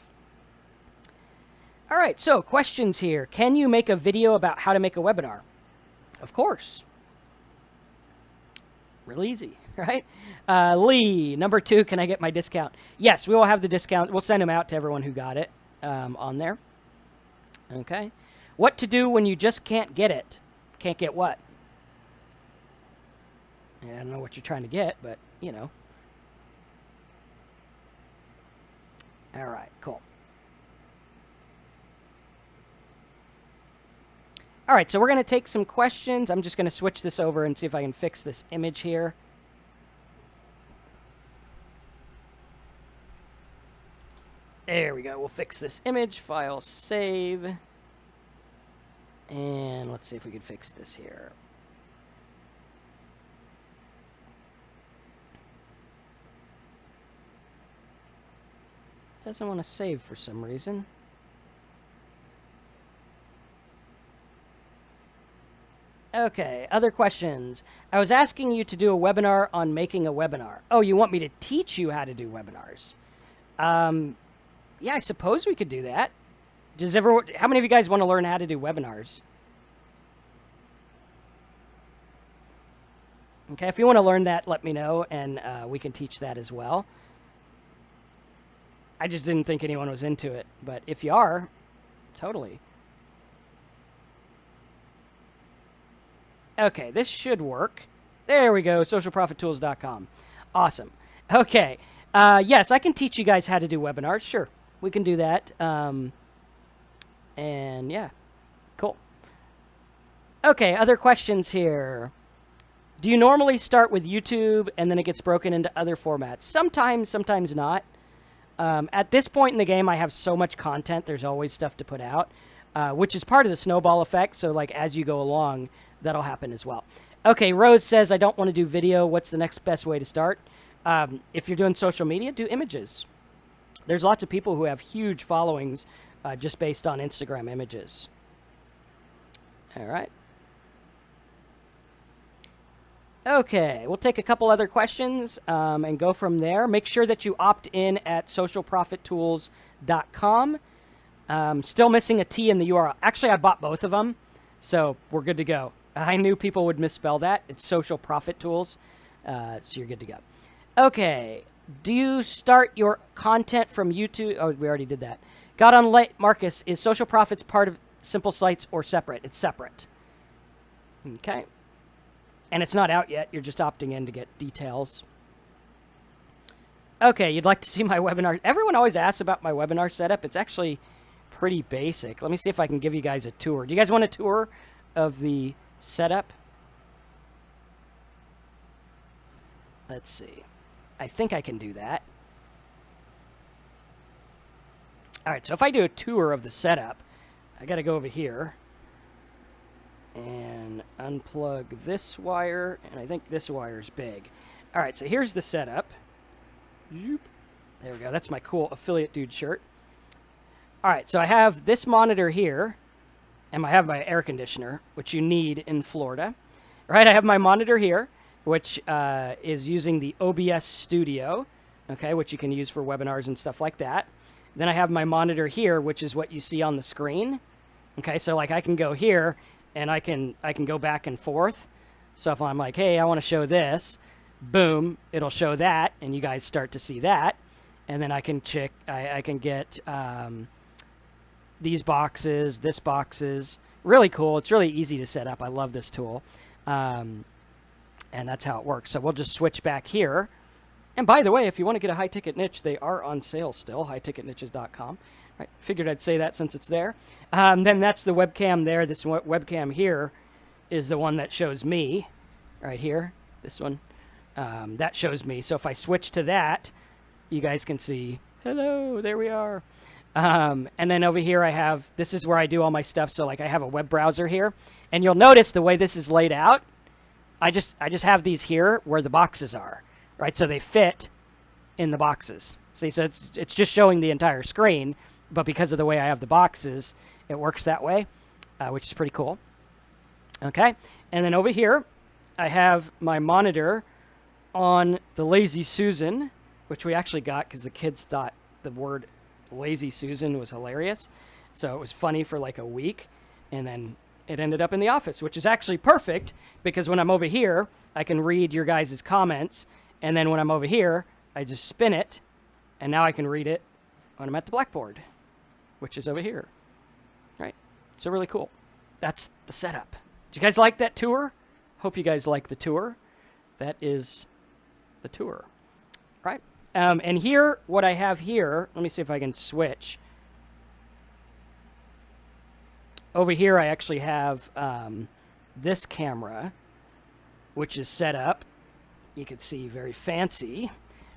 All right, so questions here. Can you make a video about how to make a webinar? Of course. Real easy, right? Lee, number 2, can I get my discount? Yes, we will have the discount. We'll send them out to everyone who got it on there. Okay. What to do when you just can't get it? Can't get what? I don't know what you're trying to get, but, you know. All right, cool. All right, so we're going to take some questions. I'm just going to switch this over and see if I can fix this image here. There we go. We'll fix this image. File, save. And let's see if we can fix this here. Doesn't want to save for some reason. Okay, other questions. I was asking you to do a webinar on making a webinar. Oh, you want me to teach you how to do webinars? Yeah, I suppose we could do that. Does everyone? How many of you guys want to learn how to do webinars? Okay, if you want to learn that, let me know, and we can teach that as well. I just didn't think anyone was into it, but if you are, totally. Okay, this should work. There we go, socialprofittools.com. Awesome. Okay, yes, I can teach you guys how to do webinars. Sure, we can do that. And yeah, cool. Okay, other questions here. Do you normally start with YouTube and then it gets broken into other formats? Sometimes, sometimes not. At this point in the game, I have so much content, there's always stuff to put out, which is part of the snowball effect. So like as you go along, that'll happen as well. Okay, Rose says, I don't want to do video. What's the next best way to start? If you're doing social media, do images. There's lots of people who have huge followings just based on Instagram images. All right. Okay, we'll take a couple other questions and go from there. Make sure that you opt in at socialprofittools.com. Still missing a T in the URL. Actually, I bought both of them, so we're good to go. I knew people would misspell that. It's Social Profit Tools, so you're good to go. Okay, do you start your content from YouTube? Oh, we already did that. Got on late. Marcus, is Social Profits part of Simple Sites or separate? It's separate. Okay. And it's not out yet. You're just opting in to get details. Okay, you'd like to see my webinar. Everyone always asks about my webinar setup. It's actually pretty basic. Let me see if I can give you guys a tour. Do you guys want a tour of the setup? Let's see. I think I can do that. All right, so if I do a tour of the setup, I got to go over here and unplug this wire, and I think this wire is big. All right, so here's the setup. There we go. That's my cool affiliate dude shirt. All right, so I have this monitor here, and I have my air conditioner, which you need in Florida. All right, I have my monitor here, which is using the OBS Studio, okay, which you can use for webinars and stuff like that. Then I have my monitor here, which is what you see on the screen. Okay, so like I can go here, and I can go back and forth. So if I'm like, hey, I want to show this, boom, it'll show that, and you guys start to see that. And then I can check, I can get these boxes, this boxes. Really cool. It's really easy to set up. I love this tool. And that's how it works. So we'll just switch back here. And by the way, if you want to get a high-ticket niche, they are on sale still, highticketniches.com. Right, figured I'd say that since it's there. Then that's the webcam there. This webcam here is the one that shows me, right here, this one. That shows me. So if I switch to that, you guys can see, hello, there we are. And then over here I have, this is where I do all my stuff. So like I have a web browser here. And you'll notice the way this is laid out, I just have these here where the boxes are, right? So they fit in the boxes. See, so it's just showing the entire screen. But because of the way I have the boxes, it works that way, which is pretty cool. Okay, and then over here, I have my monitor on the Lazy Susan, which we actually got because the kids thought the word Lazy Susan was hilarious. So it was funny for like a week, and then it ended up in the office, which is actually perfect because when I'm over here, I can read your guys' comments, and then when I'm over here, I just spin it, and now I can read it when I'm at the blackboard, which is over here, right? So really cool. That's the setup. Did you guys like that tour? Hope you guys like the tour. That is the tour, right? And here, what I have here, let me see if I can switch. Over here, I actually have this camera, which is set up. You can see very fancy,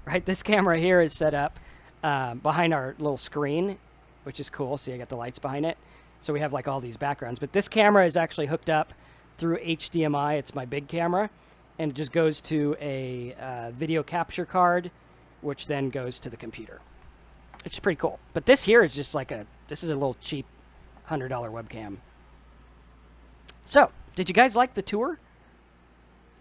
right? This camera here is set up behind our little screen, which is cool. See, I got the lights behind it. So we have like all these backgrounds. But this camera is actually hooked up through HDMI. It's my big camera. And it just goes to a video capture card, which then goes to the computer. It's pretty cool. But this here is just like this is a little cheap $100 webcam. So, did you guys like the tour?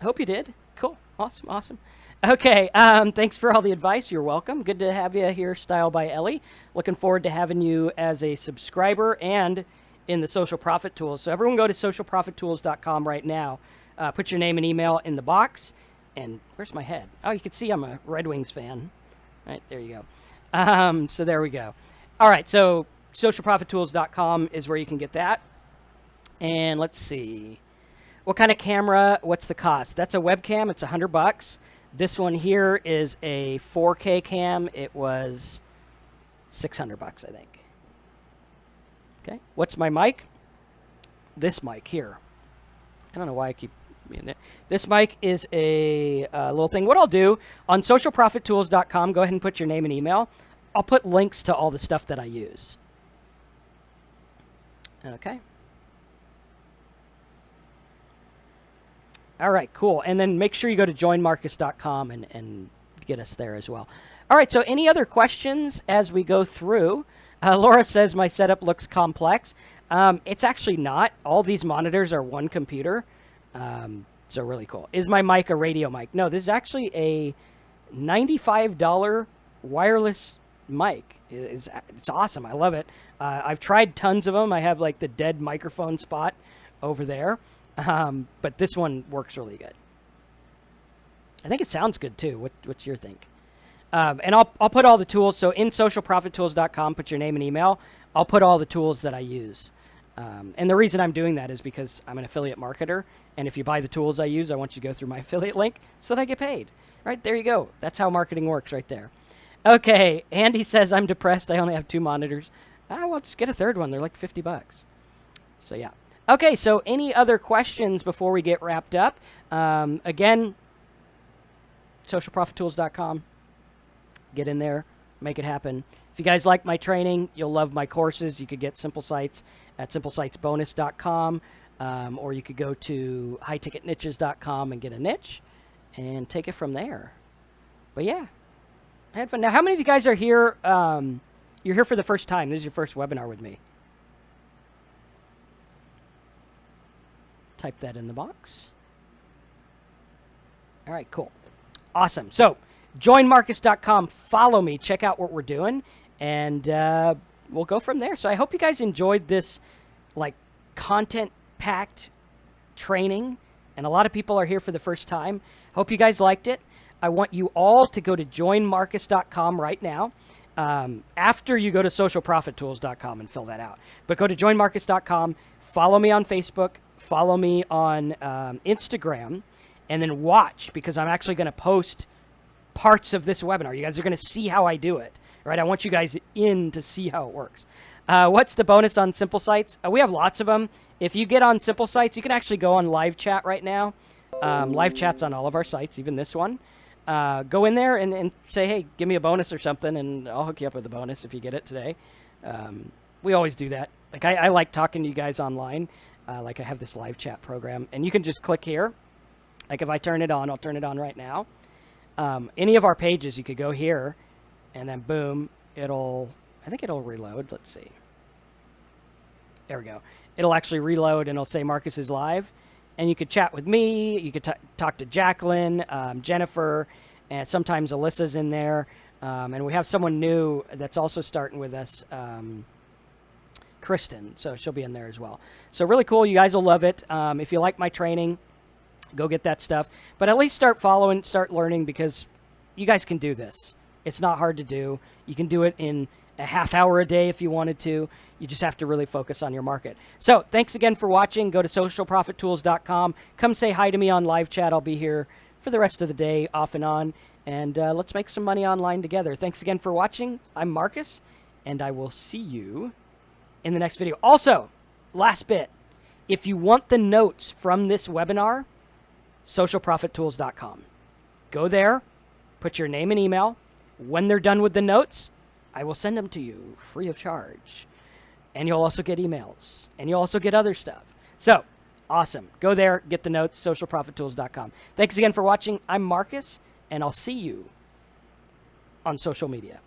I hope you did. Cool. Awesome. Awesome. Okay. Thanks for all the advice. You're welcome. Good to have you here, Style by Ellie. Looking forward to having you as a subscriber and in the Social Profit Tools. So everyone go to socialprofittools.com right now. Put your name and email in the box. And where's my head? Oh, you can see I'm a Red Wings fan. All right, there you go. So there we go. All right, so socialprofittools.com is where you can get that. And let's see. What kind of camera? What's the cost? That's a webcam. It's $100. This one here is a 4K cam. It was $600, I think. Okay. What's my mic? This mic here. I don't know why I keep... This mic is a little thing. What I'll do on socialprofittools.com, go ahead and put your name and email. I'll put links to all the stuff that I use. Okay. All right, cool. And then make sure you go to joinmarcus.com and get us there as well. All right, so any other questions as we go through? Laura says my setup looks complex. It's actually not. All these monitors are one computer. So really cool. Is my mic a radio mic? No, this is actually a $95 wireless mic. It's awesome. I love it. I've tried tons of them. I have like the dead microphone spot over there. But this one works really good. I think it sounds good too. What's your think? And I'll put all the tools. So in socialprofittools.com, put your name and email. I'll put all the tools that I use. And the reason I'm doing that is because I'm an affiliate marketer. And if you buy the tools I use, I want you to go through my affiliate link so that I get paid. Right, there you go. That's how marketing works right there. Okay, Andy says, I'm depressed. I only have 2 monitors. Well, just get a third one. They're like $50. So, yeah. Okay, so any other questions before we get wrapped up? Again, socialprofittools.com. Get in there. Make it happen. If you guys like my training, you'll love my courses. You could get Simple Sites at simplesitesbonus.com, or you could go to highticketniches.com and get a niche and take it from there. But yeah, I had fun. Now, how many of you guys are here? You're here for the first time. This is your first webinar with me. Type that in the box. All right, cool. Awesome. So, joinmarcus.com. Follow me. Check out what we're doing. And we'll go from there. So I hope you guys enjoyed this like content-packed training. And a lot of people are here for the first time. Hope you guys liked it. I want you all to go to joinmarcus.com right now. After you go to socialprofittools.com and fill that out. But go to joinmarcus.com. Follow me on Facebook. Follow me on Instagram. And then watch, because I'm actually going to post parts of this webinar. You guys are going to see how I do it. Right? I want you guys in to see how it works. What's the bonus on Simple Sites? We have lots of them. If you get on Simple Sites, you can actually go on live chat right now. Live chat's on all of our sites, even this one. Go in there and say, hey, give me a bonus or something, and I'll hook you up with a bonus if you get it today. We always do that. Like I like talking to you guys online. Like I have this live chat program, and you can just click here. Like if I turn it on, I'll turn it on right now. Any of our pages, you could go here, and then boom, I think it'll reload. Let's see. There we go. It'll actually reload, and it'll say Marcus is live. And you could chat with me. You could talk to Jacqueline, Jennifer, and sometimes Alyssa's in there. And we have someone new that's also starting with us, Kristen. So she'll be in there as well. So really cool. You guys will love it. If you like my training, go get that stuff. But at least start following, start learning, because you guys can do this. It's not hard to do. You can do it in a half hour a day if you wanted to. You just have to really focus on your market. So thanks again for watching. Go to socialprofittools.com. Come say hi to me on live chat. I'll be here for the rest of the day, off and on. And let's make some money online together. Thanks again for watching. I'm Marcus, and I will see you in the next video. Also, last bit, if you want the notes from this webinar, socialprofittools.com. Go there, put your name and email. When they're done with the notes, I will send them to you free of charge. and you'll also get emails, and you'll also get other stuff. So, awesome. Go there, get the notes, socialprofittools.com. Thanks again for watching. I'm Marcus, and I'll see you on social media.